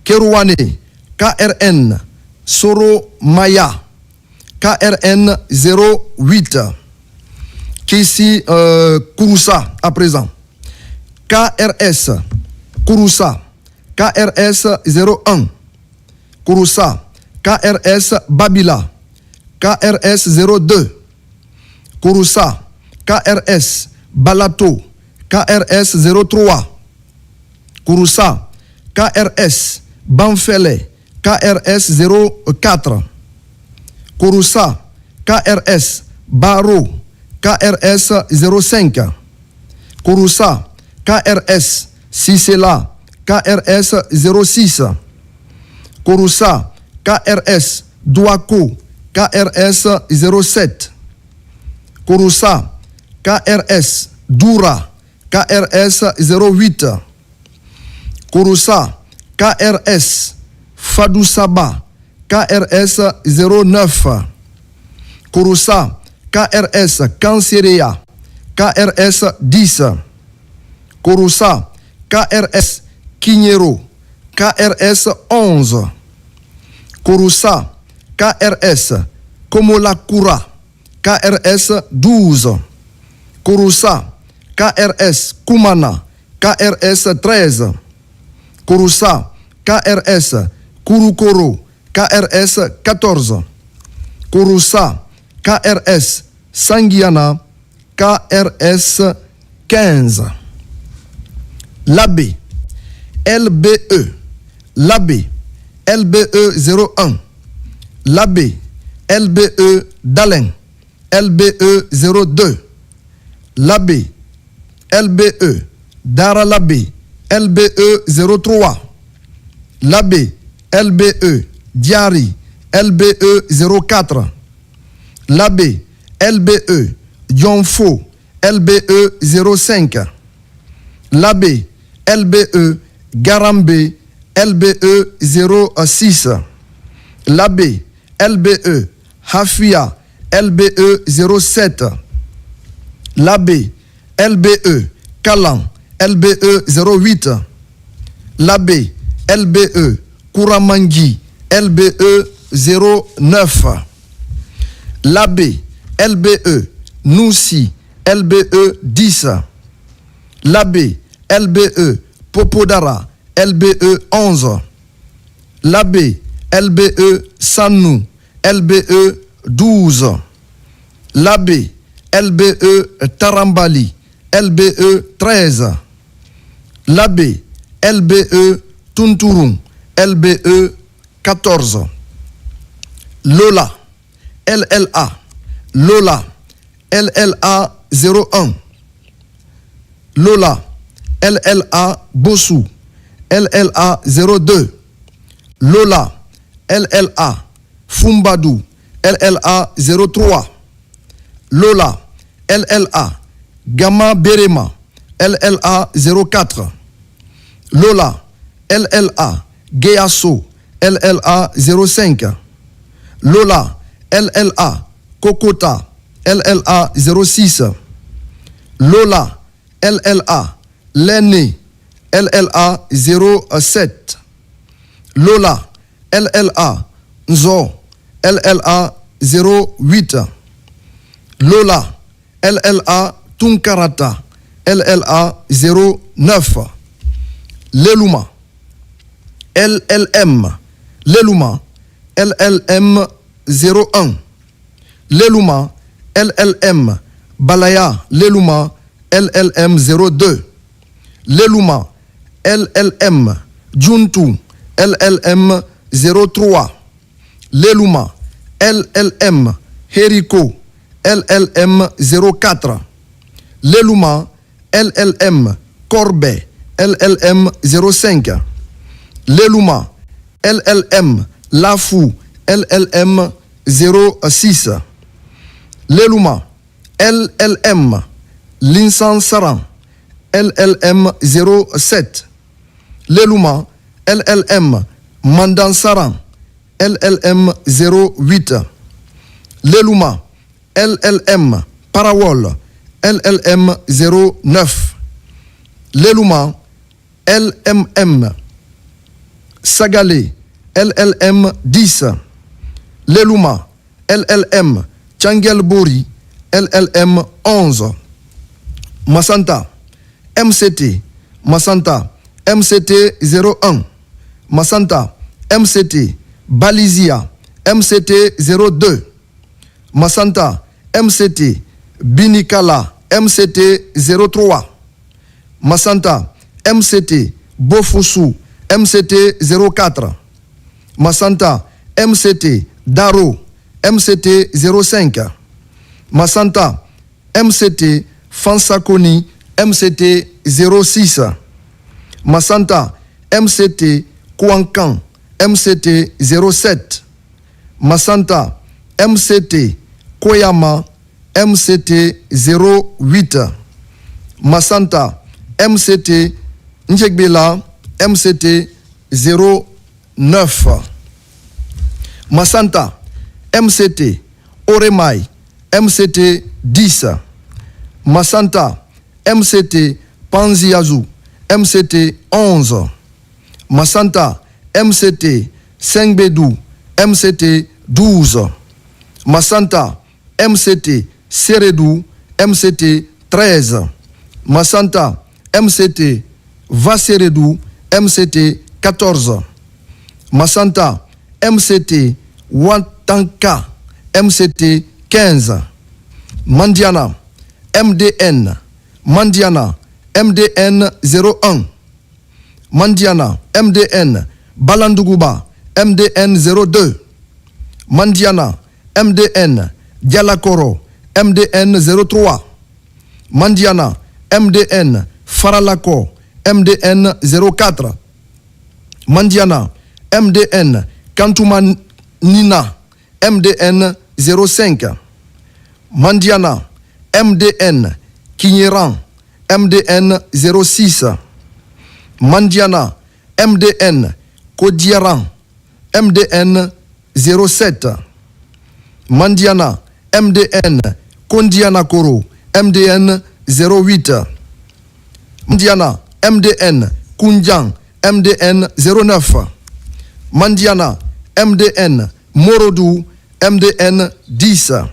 Kerouane, KRN Soro Maya, KRN 08. Kissi Kouroussa à présent, KRS Kouroussa, KRS 01, Kouroussa, KRS Babila, KRS 02, Kouroussa, KRS Balato, KRS 03, Kouroussa, KRS Banfele, KRS 04, Kouroussa, KRS Baro, KRS 05, Kouroussa, KRS Sisela, KRS 06, Kouroussa, KRS Douako, KRS 07, Kouroussa, KRS Doura, KRS 08, Kouroussa, KRS Fadou Saba, KRS 09, Kouroussa, KRS Kanserea, KRS 10, Kouroussa, KRS Kinyero, KRS 11, Kouroussa, KRS Komolakura, KRS 12, Kouroussa, KRS Koumana, KRS 13, Kouroussa, KRS Kouroukoro, KRS 14, Kouroussa, KRS Sangiana, KRS 15. Labé, LBE, Labé, LBE 01, Labé, LBE Dalen, LBE 02, Labé, LBE Dara Labé, LBE 03, Labé, LBE Diari, LBE 04, Labé, LBE Dionfo, LBE 05, Labé, LBE Garambe, LBE 06, Labé, LBE Hafia, LBE 07, Labé, LBE Kalan, LBE 08, Labé, LBE Kouramangi, LBE 09, Labé, LBE Noussi, LBE 10, Labé, LBE Popodara, LBE 11, Labé, LBE Sanou, LBE 12, Labé, LBE Tarambali, LBE 13, Labé, LBE Tunturun, LBE 14, Lola, LLA, Lola, LLA 01, Lola, LLA Bossou, LLA 02, Lola, LLA Fumbadou, LLA 03, Lola, LLA Gama Berema, LLA 04, Lola, LLA Geasso, LLA 05, Lola, LLA Kokota, LLA 06, Lola, LLA Lenné, LLA 07, Lola, LLA Nzo, LLA 08, Lola, LLA Tunkarata, LLA 09, Lelouma, LLM, Lelouma, LLM 01, Lelouma, LLM, Balaya, Lelouma, LLM 02, Lelouma, LLM, Djuntu, LLM 03, Lelouma, LLM, Heriko, LLM 04, Lelouma, LLM, Corbe, LLM 05, Lelouma, LLM, Lafou, LLM 06, Lelouma, LLM, Linsan Saran, LLM 07, Lelouma, LLM, Mandan Saran, LLM 08, Lelouma, LLM, Parawol, LLM 09, Lelouma, LMM, Sagalé, LLM 10, Lelouma, LLM, Tchangelbori, LLM 11, Massanta, MCT, Massanta, MCT 01, Massanta, MCT, Balizia, MCT 02, Massanta, MCT, Binikala, MCT 03, Massanta, MCT, Bofusu, MCT 04, Massanta, MCT, Daro, MCT 05, Massanta, MCT, Fansakoni, MCT 06, Massanta, MCT, Kouankan, MCT 07, Massanta, MCT, Koyama, MCT 08, Massanta, MCT, Ndjegbela, MCT 09, Massanta, MCT, Oremai, MCT 10, Massanta, MCT, Panziazou, MCT 11, Massanta, MCT, Sengbedou, MCT 12, Massanta, MCT, Seredou, MCT 13, Massanta, MCT, Vasseredou, MCT 14, Massanta, MCT, Wantanka, MCT 15, Mandiana, MDN, Mandiana, MDN 01, Mandiana, MDN, Balandouguba, MDN 02, Mandiana, MDN, Dialakoro, MDN 03, Mandiana, MDN, Faralako, MDN 04, Mandiana, MDN, Kantoumanina, MDN 05, Mandiana, MDN, Kinyeran, MDN 06, Mandiana, MDN, Kodiaran, MDN 07, Mandiana, MDN, Kondianakoro, MDN 08, Mandiana, MDN, Kunjang, MDN 09, Mandiana, MDN, Morodou, MDN 10,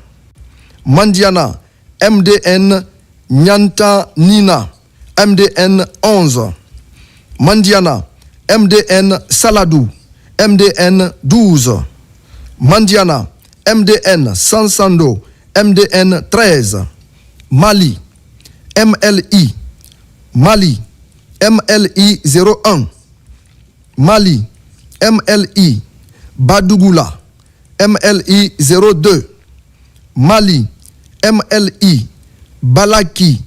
Mandiana, MDN, Nyanta Nina, MDN 11, Mandiana, MDN Saladou, MDN 12, Mandiana, MDN Sansando, MDN 13, Mali, MLI, Mali, MLI 01, Mali, MLI, Badougoula, MLI 02, Mali, MLI, Balaki,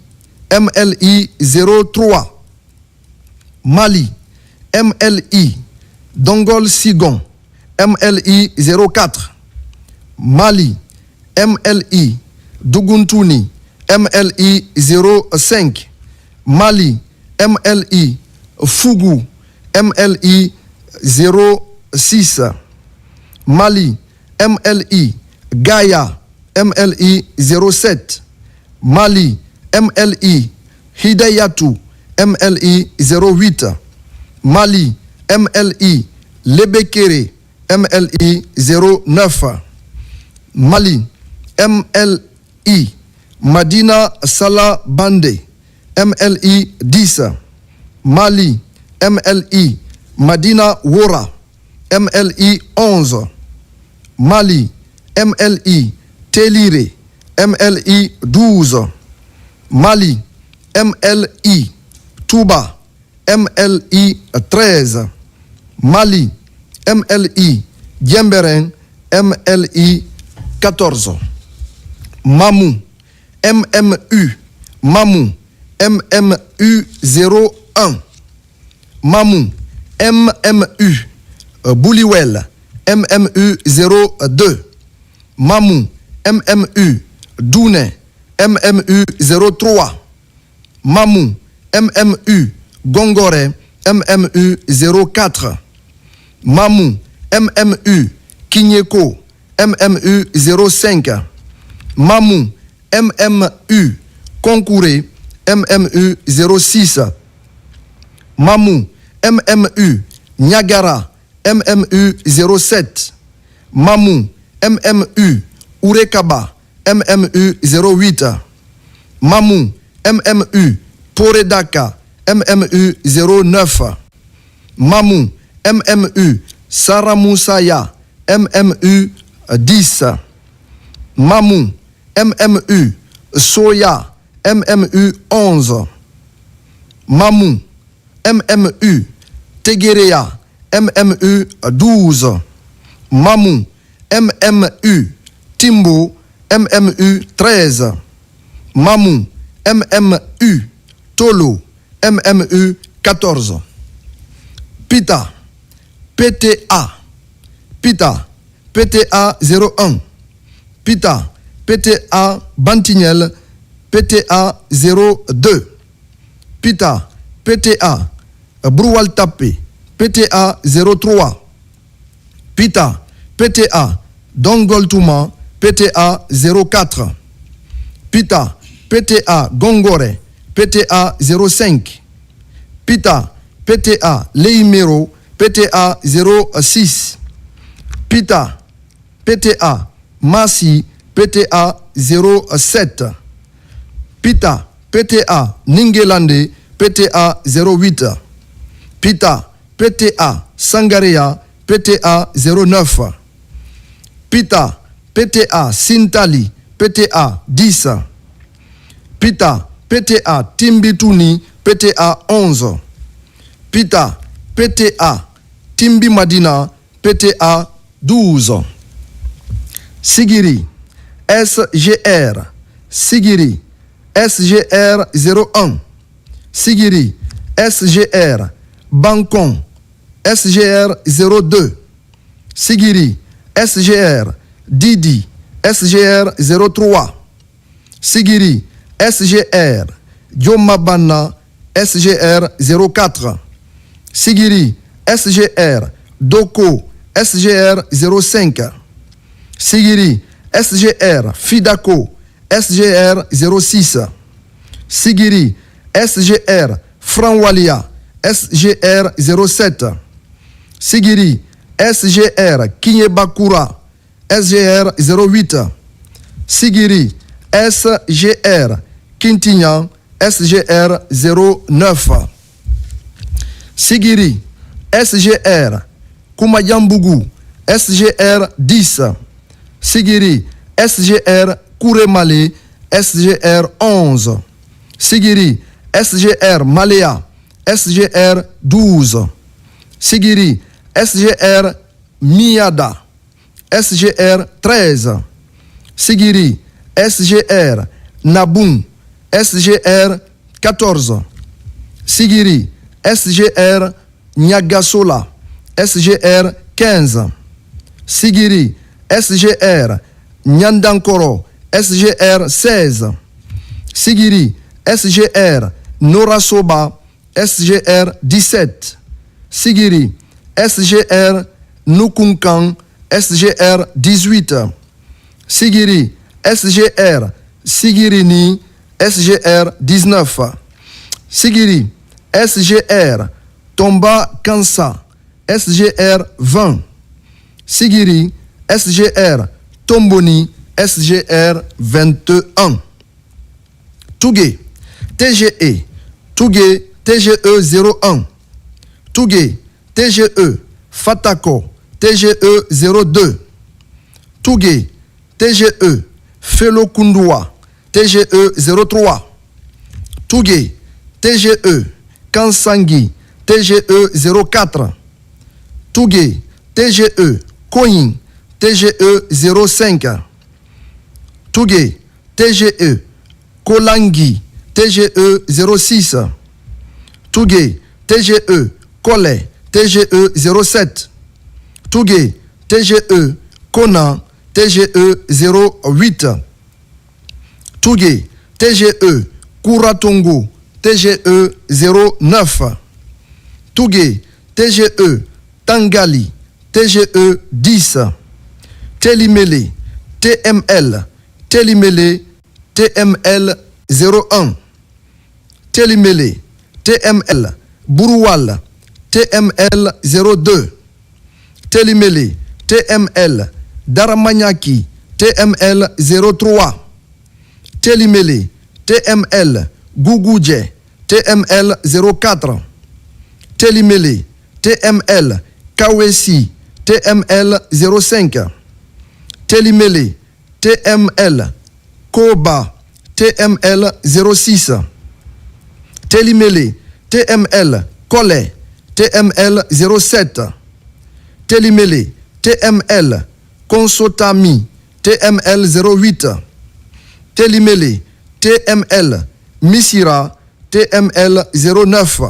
MLI 03, Mali, MLI, Dongol Sigon, MLI 04, Mali, MLI, Douguntouni, MLI 05, Mali, MLI, Fougou, MLI 06, Mali, MLI, Gaïa, MLI 07, Mali, MLI, Hidayatou, MLI 08, Mali, MLI, Lebekere, MLI 09, Mali, MLI, Madina Salah Bande, MLI 10, Mali, MLI, Madina Wora, MLI 11, Mali, MLI, Telire, MLI 12, Mali, MLI, Touba, MLI 13, Mali, MLI, Djemberen, MLI 14, Mamou, MMU, Mamou, MMU 01, Mamou, MMU, Bouliwel, MMU 02, Mamou, MMU, Douné, MMU 03, Mamou, MMU, Gongore, MMU 04, Mamou, MMU, Kinyeko, MMU 05, Mamou, MMU, Konkouré, MMU 06, Mamou, MMU, Niagara, MMU 07, Mamou, MMU, Ourekaba, MMU 08, Mamou, MMU, Poredaka, MMU 09. Mamou, MMU Saramoussaya, MMU 10. Mamou, MMU Soya, MMU 11. Mamou, MMU Tegerea, MMU 12. Mamou, MMU Timbo, MMU 13. Mamou, MMU Tolo, MMU 14. Pita, PTA, Pita, PTA 01. Pita, PTA Bantignel, PTA 02. Pita, PTA Broualtapé, PTA 03. Pita, PTA Dongoltouma, PTA 04. Pita, PTA Gongore, PTA 05. Pita, PTA Leimero, PTA 06. Pita, PTA Massi, PTA 07. Pita, PTA Ningelande, PTA 08. Pita, PTA Sangaria, PTA 09. Pita, PTA Sintali, PTA 10. Pita, PTA Timbitouni, PTA 11. Pita, PTA Timbi Madina, PTA 12. Sigiri, SGR, Sigiri, SGR 01. Sigiri, SGR, Bancon, SGR 02. Sigiri, SGR, Didi, SGR 03. Sigiri, SGR, Diomabana, SGR 04. Sigiri, SGR, Doko, SGR 05. Sigiri, SGR, Fidako, SGR 06. Sigiri, SGR, Franwalia, SGR 07. Sigiri, SGR, Kinyebakura, SGR 08. Sigiri, SGR, Kintignan, SGR 09. Sigiri, SGR, Koumayambougou, SGR 10. Sigiri, SGR, Kouremale, SGR 11. Sigiri, SGR, Malea, SGR 12. Sigiri, SGR, Miada, SGR 13. Sigiri, SGR, Naboum, SGR 14. Sigiri, SGR, Nyagasola, SGR 15. Sigiri, SGR, Nyandankoro, SGR 16. Sigiri, SGR, Norasoba, SGR 17. Sigiri, SGR, Nukunkan, SGR 18. Sigiri, SGR, Sigirini, SGR 19. Sigiri, SGR, Tomba Kansa, SGR 20. Sigiri, SGR, Tomboni, SGR 21. Tougué, TGE, Tougué, TGE 01. Tougué, TGE, Fatako, TGE 02. Tougué, TGE, Felokundua, TGE 03. Tougué, TGE, Kansangi, TGE 04. Tougué, TGE, Koyin, TGE 05. Tougué, TGE, Kolangi, TGE 06. Tougué, TGE, Kole, TGE 07. Tougué, TGE, Kona, TGE 08. Tougué, TGE, Kouratongo, TGE 09. Tougué, TGE, Tangali, TGE 10. Télimélé, TML, Télimélé, TML 01. Télimélé, TML, Bouroual, TML 02. Télimélé, TML, Daramanyaki, TML 03. Télimélé, TML, Gougoudje, TML 04, Télimélé, TML, Kawesi, TML 05, Télimélé, TML, Koba, TML 06, Télimélé, TML, Collet, TML 07, Télimélé, TML, Konsotami, TML 08, Télimélé, TML, Missira, TML 09,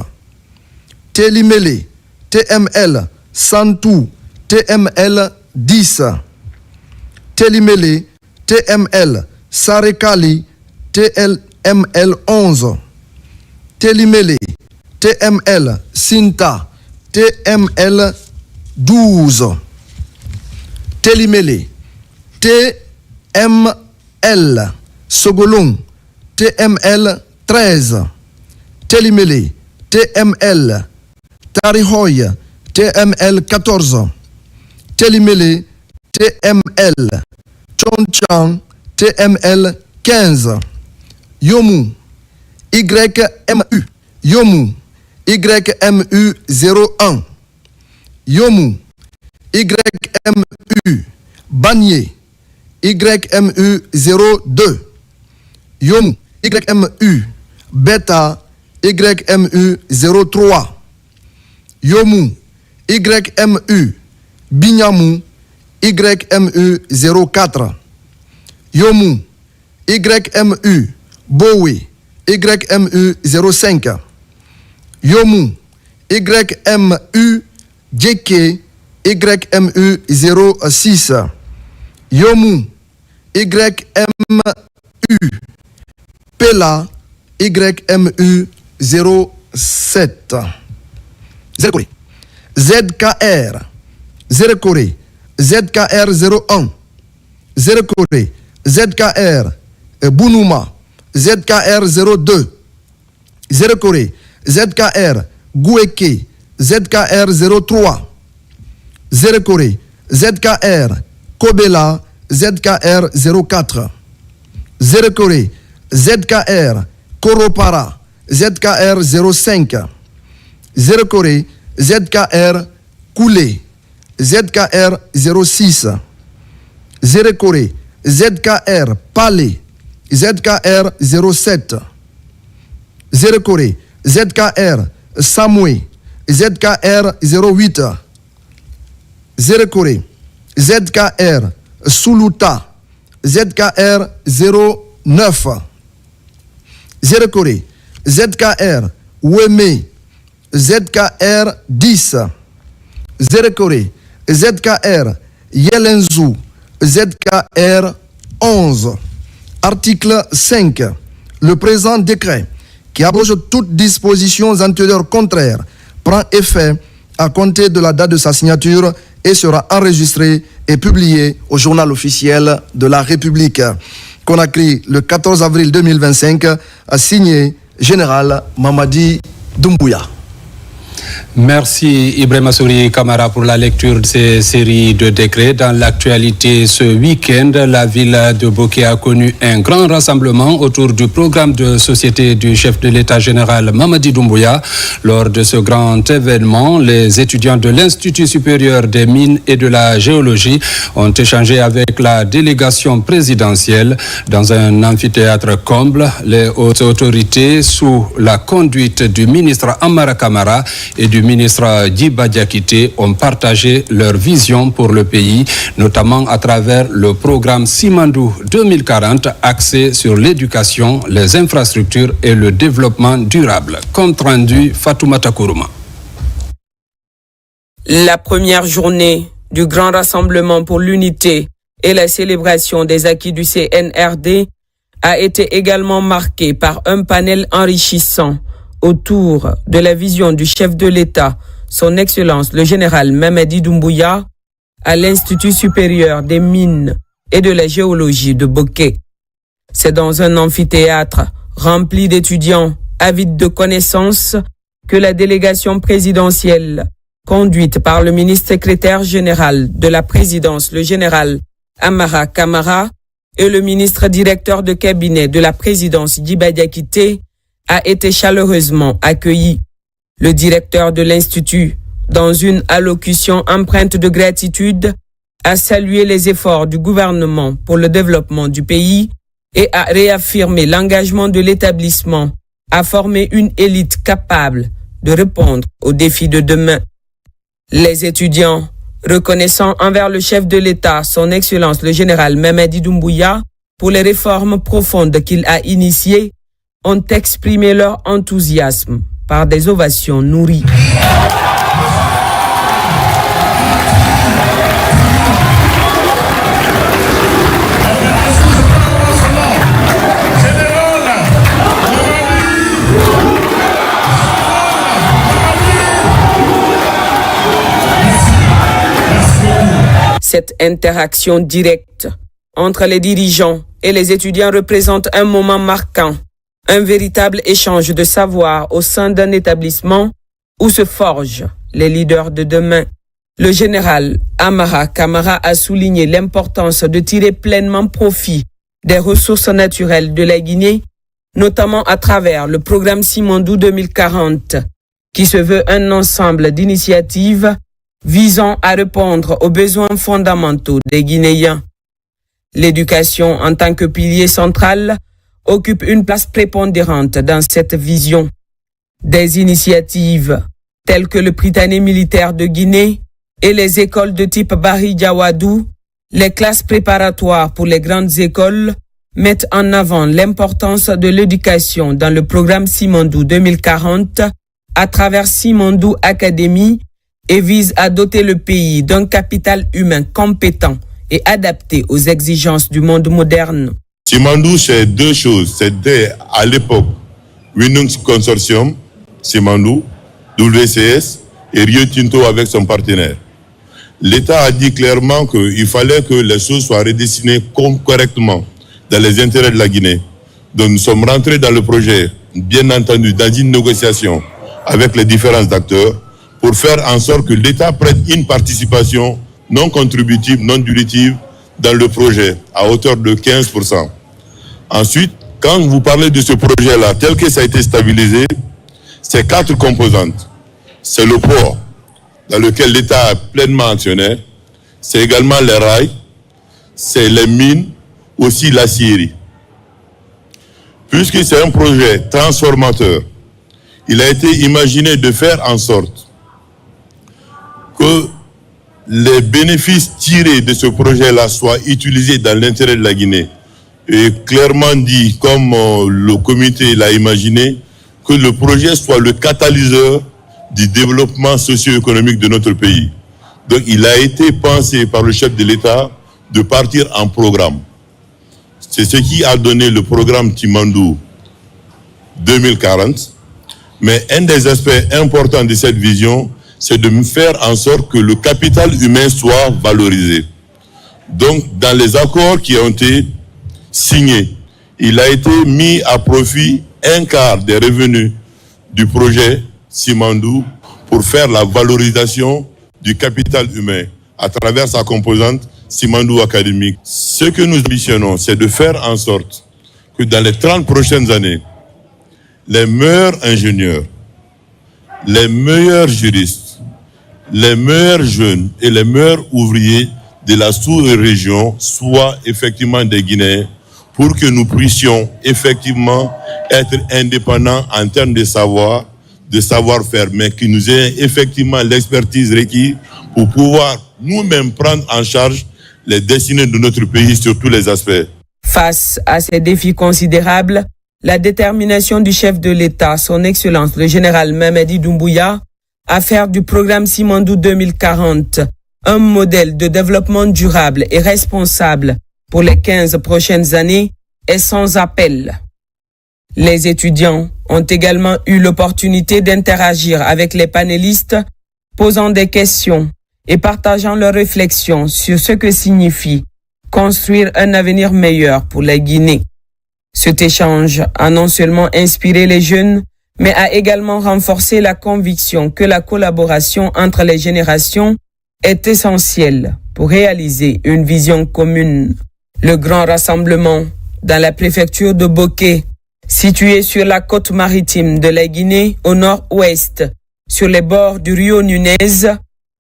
Télimélé, TML, Santou, TML 10, Télimélé, TML, Sarekali, TML 11, Télimélé, TML, Sinta, TML 12, Télimélé, TML, Sogolon, TML 13, Télimélé, TML, Tarihoy, TML 14, Télimélé, TML, Chonchang, TML 15, Yomu, YMU, Yomu, YMU 01, Yomu, YMU, Bagné, YMU 02, Yomu, YMU, Beta, YMU 03, Yomu, YMU, Binyamou, YMU 04, Yomu, YMU, Bowe, YMU 05, Yomu, YMU, Djeke, YMU 06, Yomu, YMU, Pela, YMU 07. Zéro ZKR, Zéro ZKR 01, Zéro ZKR Bounouma, ZKR 02, Zéro ZKR Goueke, ZKR 03, Zéro ZKR Kobela, ZKR 04, Zéro ZKR Koropara, ZKR 05, Zéro ZKR Koulé, ZKR 06, Zéro ZKR Palais, ZKR 07, Zéro ZKR Samoué, ZKR 08, Zéro ZKR Suluta, ZKR 09, Zéro ZKR Weme, ZKR 10, Zéro ZKR Yelenzou, ZKR 11. Article 5. Le présent décret, qui abroge toutes dispositions antérieures contraires, prend effet à compter de la date de sa signature et sera enregistré et publié au journal officiel de la République. Conakry, le 14 avril 2025, a signé Général Mamadi Doumbouya. Merci Ibrahima Souri Kamara pour la lecture de ces séries de décrets. Dans l'actualité ce week-end, la ville de Bokeh a connu un grand rassemblement autour du programme de société du chef de l'État général Mamadi Doumbouya. Lors de ce grand événement, les étudiants de l'Institut supérieur des mines et de la géologie ont échangé avec la délégation présidentielle dans un amphithéâtre comble. Les hautes autorités, sous la conduite du ministre Amara Kamara et du ministre Djiba Diakité, ont partagé leur vision pour le pays, notamment à travers le programme Simandou 2040 axé sur l'éducation, les infrastructures et le développement durable. Compte rendu Fatoumata Kourouma. La première journée du grand rassemblement pour l'unité et la célébration des acquis du CNRD a été également marquée par un panel enrichissant autour de la vision du chef de l'État, son Excellence le général Mamadi Doumbouya, à l'Institut supérieur des mines et de la géologie de Bokeh. C'est dans un amphithéâtre rempli d'étudiants avides de connaissances que la délégation présidentielle, conduite par le ministre secrétaire général de la présidence, le général Amara Kamara, et le ministre directeur de cabinet de la présidence Djiba Diakité, a été chaleureusement accueilli. Le directeur de l'Institut, dans une allocution empreinte de gratitude, a salué les efforts du gouvernement pour le développement du pays et a réaffirmé l'engagement de l'établissement à former une élite capable de répondre aux défis de demain. Les étudiants, reconnaissant envers le chef de l'État, son Excellence le général Mamadi Doumbouya, pour les réformes profondes qu'il a initiées, ont exprimé leur enthousiasme par des ovations nourries. Cette interaction directe entre les dirigeants et les étudiants représente un moment marquant, un véritable échange de savoir au sein d'un établissement où se forgent les leaders de demain. Le général Amara Kamara a souligné l'importance de tirer pleinement profit des ressources naturelles de la Guinée, notamment à travers le programme Simandou 2040, qui se veut un ensemble d'initiatives visant à répondre aux besoins fondamentaux des Guinéens. L'éducation en tant que pilier central occupe une place prépondérante dans cette vision. Des initiatives telles que le Prytanée militaire de Guinée et les écoles de type Bari Diawadou, les classes préparatoires pour les grandes écoles, mettent en avant l'importance de l'éducation dans le programme Simandou 2040 à travers Simandou Academy et visent à doter le pays d'un capital humain compétent et adapté aux exigences du monde moderne. Simandou, c'est deux choses. C'était à l'époque Windows Consortium, Simandou, WCS et Rio Tinto avec son partenaire. L'État a dit clairement qu'il fallait que les choses soient redessinées correctement dans les intérêts de la Guinée. Donc nous sommes rentrés dans le projet, bien entendu, dans une négociation avec les différents acteurs pour faire en sorte que l'État prête une participation non contributive, non dilutive dans le projet à hauteur de 15%. Ensuite, quand vous parlez de ce projet-là, tel que ça a été stabilisé, c'est 4 composantes. C'est le port, dans lequel l'État est pleinement actionnaire. C'est également les rails, c'est les mines, aussi l'acierie. Puisque c'est un projet transformateur, il a été imaginé de faire en sorte que les bénéfices tirés de ce projet-là soient utilisés dans l'intérêt de la Guinée. Et clairement dit, comme le comité l'a imaginé, que le projet soit le catalyseur du développement socio-économique de notre pays. Donc il a été pensé par le chef de l'État de partir en programme. C'est ce qui a donné le programme Simandou 2040. Mais un des aspects importants de cette vision, c'est de faire en sorte que le capital humain soit valorisé. Donc, dans les accords qui ont été signés, il a été mis à profit un quart des revenus du projet Simandou pour faire la valorisation du capital humain à travers sa composante Simandou académique. Ce que nous ambitionnons, c'est de faire en sorte que dans les 30 prochaines années, les meilleurs ingénieurs, les meilleurs juristes, les meilleurs jeunes et les meilleurs ouvriers de la sous-région soient effectivement des Guinéens pour que nous puissions effectivement être indépendants en termes de savoir-faire, mais qui nous aient effectivement l'expertise requise pour pouvoir nous-mêmes prendre en charge les destinées de notre pays sur tous les aspects. Face à ces défis considérables, la détermination du chef de l'État, son Excellence le général Mamadi Doumbouya, à faire du programme Simandou 2040 un modèle de développement durable et responsable pour les 15 prochaines années est sans appel. Les étudiants ont également eu l'opportunité d'interagir avec les panélistes, posant des questions et partageant leurs réflexions sur ce que signifie construire un avenir meilleur pour la Guinée. Cet échange a non seulement inspiré les jeunes, mais a également renforcé la conviction que la collaboration entre les générations est essentielle pour réaliser une vision commune. Le grand rassemblement dans la préfecture de Boké Située sur la côte maritime de la Guinée au nord-ouest, sur les bords du Rio Nunez,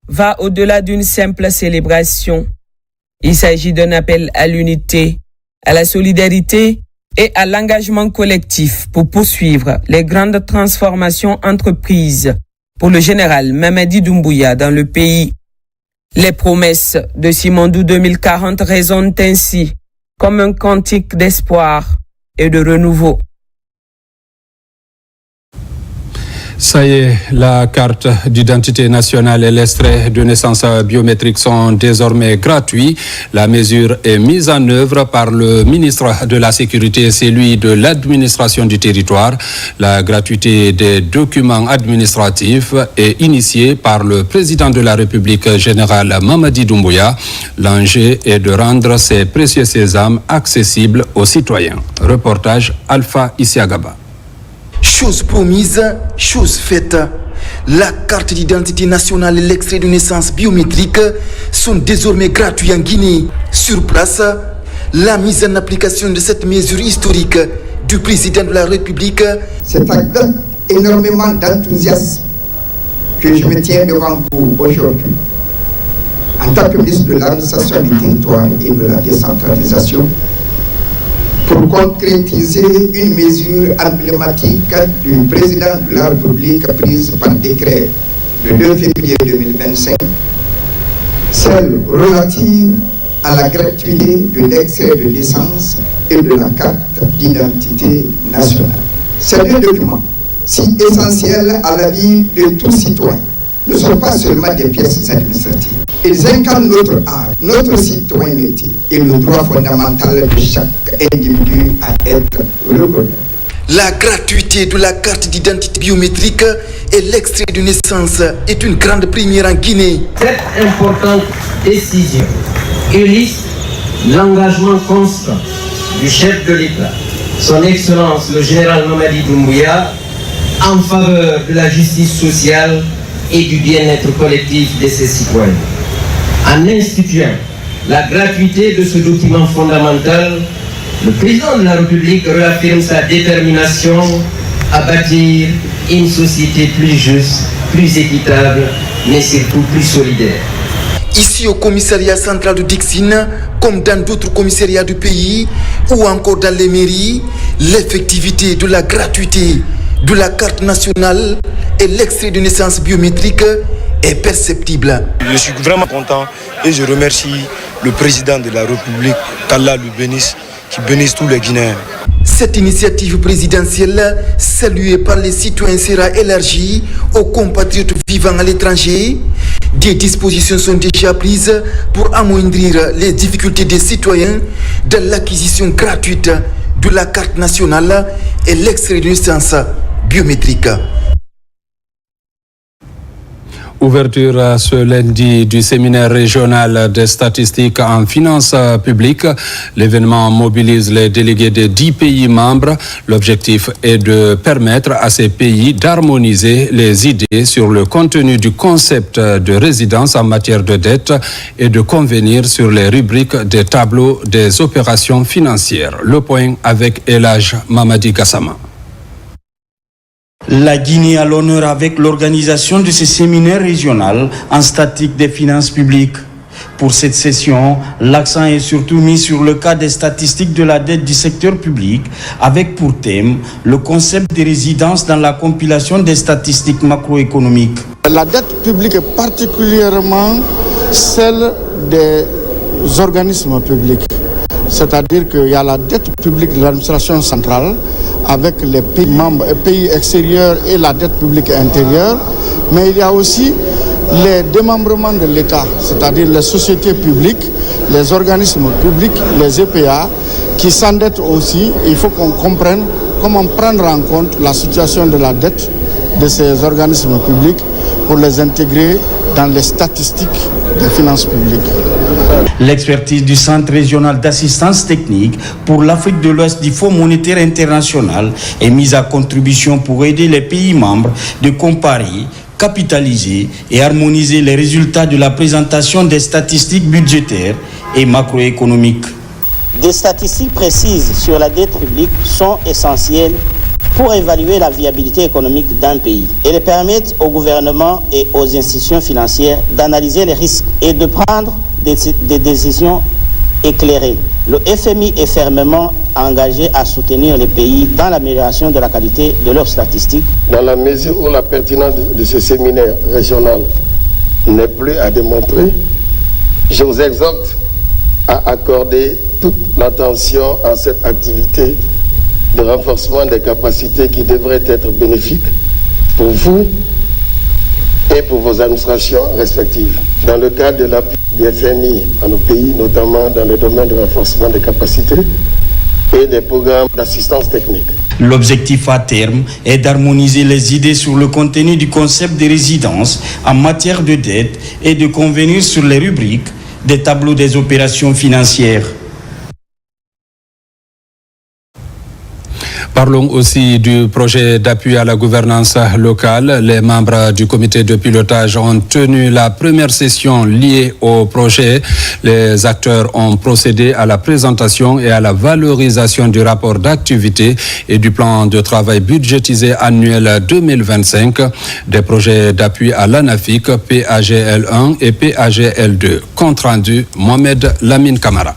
va au-delà d'une simple célébration. Il s'agit d'un appel à l'unité, à la solidarité et à l'engagement collectif pour poursuivre les grandes transformations entreprises pour le général Mamadi Doumbouya dans le pays. Les promesses de Simandou 2040 résonnent ainsi comme un cantique d'espoir et de renouveau. Ça y est, la carte d'identité nationale et l'extrait de naissance biométrique sont désormais gratuits. La mesure est mise en œuvre par le ministre de la Sécurité et celui de l'administration du territoire. La gratuité des documents administratifs est initiée par le président de la République, général Mamadi Doumbouya. L'enjeu est de rendre ces précieux sésames accessibles aux citoyens. Reportage Alpha Isiagaba. Chose promise, chose faite. La carte d'identité nationale et l'extrait de naissance biométrique sont désormais gratuits en Guinée. Sur place, la mise en application de cette mesure historique du président de la République. C'est avec énormément d'enthousiasme que je me tiens devant vous aujourd'hui. En tant que ministre de l'administration du territoire et de la décentralisation, pour concrétiser une mesure emblématique du président de la République prise par décret le 2 février 2025, celle relative à la gratuité de l'extrait de naissance et de la carte d'identité nationale. Ces deux documents, si essentiels à la vie de tout citoyen, ne sont pas seulement des pièces administratives. Ils incarnent notre art, notre citoyenneté et le droit fondamental de chaque individu à être reconnu. La gratuité de la carte d'identité biométrique et l'extrait de naissance est une grande première en Guinée. Cette importante décision illustre l'engagement constant du chef de l'État, son Excellence le général Mamadi Doumbouya, en faveur de la justice sociale et du bien-être collectif de ses citoyens. En instituant la gratuité de ce document fondamental, le président de la République réaffirme sa détermination à bâtir une société plus juste, plus équitable, mais surtout plus solidaire. Ici au commissariat central de Dixine, comme dans d'autres commissariats du pays, ou encore dans les mairies, l'effectivité de la gratuité de la carte nationale et l'extrait de naissance biométrique est perceptible. Je suis vraiment content et je remercie le président de la République, qu'Allah le bénisse, qui bénisse tous les Guinéens. Cette initiative présidentielle, saluée par les citoyens, sera élargie aux compatriotes vivant à l'étranger. Des dispositions sont déjà prises pour amoindrir les difficultés des citoyens dans l'acquisition gratuite de la carte nationale et l'extrait de naissance biométrique. Ouverture ce lundi du séminaire régional des statistiques en finances publiques. L'événement mobilise les délégués de 10 pays membres. L'objectif est de permettre à ces pays d'harmoniser les idées sur le contenu du concept de résidence en matière de dette et de convenir sur les rubriques des tableaux des opérations financières. Le point avec Elhaj Mamadi Gassama. La Guinée a l'honneur avec l'organisation de ce séminaire régional en statistique des finances publiques. Pour cette session, l'accent est surtout mis sur le cas des statistiques de la dette du secteur public, avec pour thème le concept de résidence dans la compilation des statistiques macroéconomiques. La dette publique est particulièrement celle des organismes publics. C'est-à-dire qu'il y a la dette publique de l'administration centrale avec les pays membres et pays extérieurs et la dette publique intérieure, mais il y a aussi les démembrements de l'État, c'est-à-dire les sociétés publiques, les organismes publics, les EPA, qui s'endettent aussi. Il faut qu'on comprenne comment prendre en compte la situation de la dette de ces organismes publics pour les intégrer dans les statistiques des finances publiques. L'expertise du Centre régional d'assistance technique pour l'Afrique de l'Ouest du Fonds monétaire international est mise à contribution pour aider les pays membres de comparer, capitaliser et harmoniser les résultats de la présentation des statistiques budgétaires et macroéconomiques. Des statistiques précises sur la dette publique sont essentielles pour évaluer la viabilité économique d'un pays. Elles permettent au gouvernement et aux institutions financières d'analyser les risques et de prendre des décisions éclairées. Le FMI est fermement engagé à soutenir les pays dans l'amélioration de la qualité de leurs statistiques. Dans la mesure où la pertinence de ce séminaire régional n'est plus à démontrer, je vous exhorte à accorder toute l'attention à cette activité de renforcement des capacités qui devrait être bénéfique pour vous et pour vos administrations respectives. Dans le cadre de l'appui du FMI à nos pays, notamment dans le domaine de renforcement des capacités et des programmes d'assistance technique. L'objectif à terme est d'harmoniser les idées sur le contenu du concept de résidence en matière de dette et de convenir sur les rubriques des tableaux des opérations financières. Parlons aussi du projet d'appui à la gouvernance locale. Les membres du comité de pilotage ont tenu la première session liée au projet. Les acteurs ont procédé à la présentation et à la valorisation du rapport d'activité et du plan de travail budgétisé annuel 2025 des projets d'appui à l'ANAFIC, PAGL1 et PAGL2. Compte rendu, Mohamed Lamine Camara.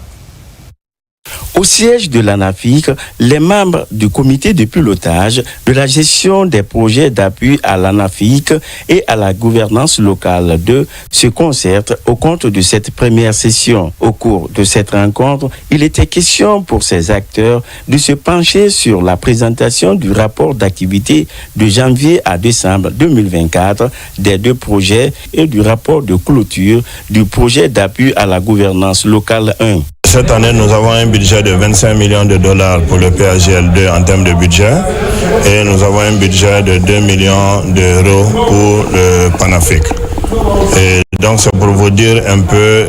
Au siège de l'ANAFIC, les membres du comité de pilotage de la gestion des projets d'appui à l'ANAFIC et à la gouvernance locale 2 se concertent au compte de cette première session. Au cours de cette rencontre, il était question pour ces acteurs de se pencher sur la présentation du rapport d'activité de janvier à décembre 2024 des deux projets et du rapport de clôture du projet d'appui à la gouvernance locale 1. Cette année, nous avons un budget de 25 millions de dollars pour le PAGL2 en termes de budget et nous avons un budget de 2 millions d'euros pour le PANAFIC. Et donc c'est pour vous dire un peu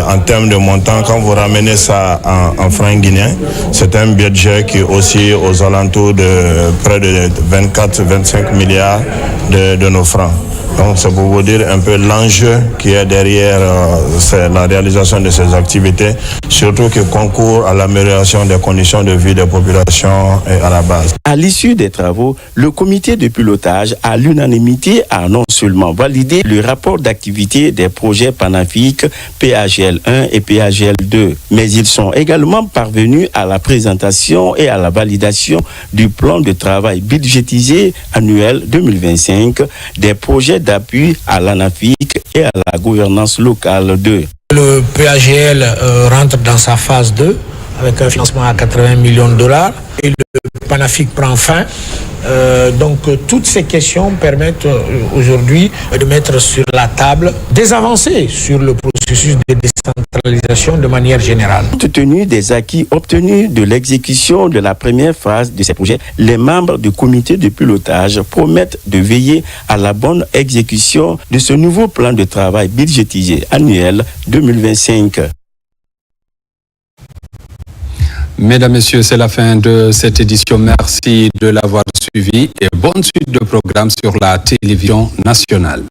en termes de montant, quand vous ramenez ça en francs guinéens, c'est un budget qui est aussi aux alentours de près de 24-25 milliards de nos francs. Donc c'est pour vous dire un peu l'enjeu qui est derrière la réalisation de ces activités, surtout qui concourent à l'amélioration des conditions de vie des populations à la base. À l'issue des travaux, le comité de pilotage à l'unanimité a non seulement validé le rapport d'activité des projets PANAFIC, PAGL1 et PAGL2, mais ils sont également parvenus à la présentation et à la validation du plan de travail budgétisé annuel 2025 des projets d'appui à l'ANAFIC et à la gouvernance locale 2. Le PAGL rentre dans sa phase 2 avec un financement à 80 millions de dollars et le PANAFIC prend fin. Donc toutes ces questions permettent aujourd'hui de mettre sur la table des avancées sur le processus de décentralisation de manière générale. Compte tenu des acquis obtenus de l'exécution de la première phase de ces projets, les membres du comité de pilotage promettent de veiller à la bonne exécution de ce nouveau plan de travail budgétisé annuel 2025. Mesdames, Messieurs, c'est la fin de cette édition. Merci de l'avoir suivi et bonne suite de programmes sur la télévision nationale.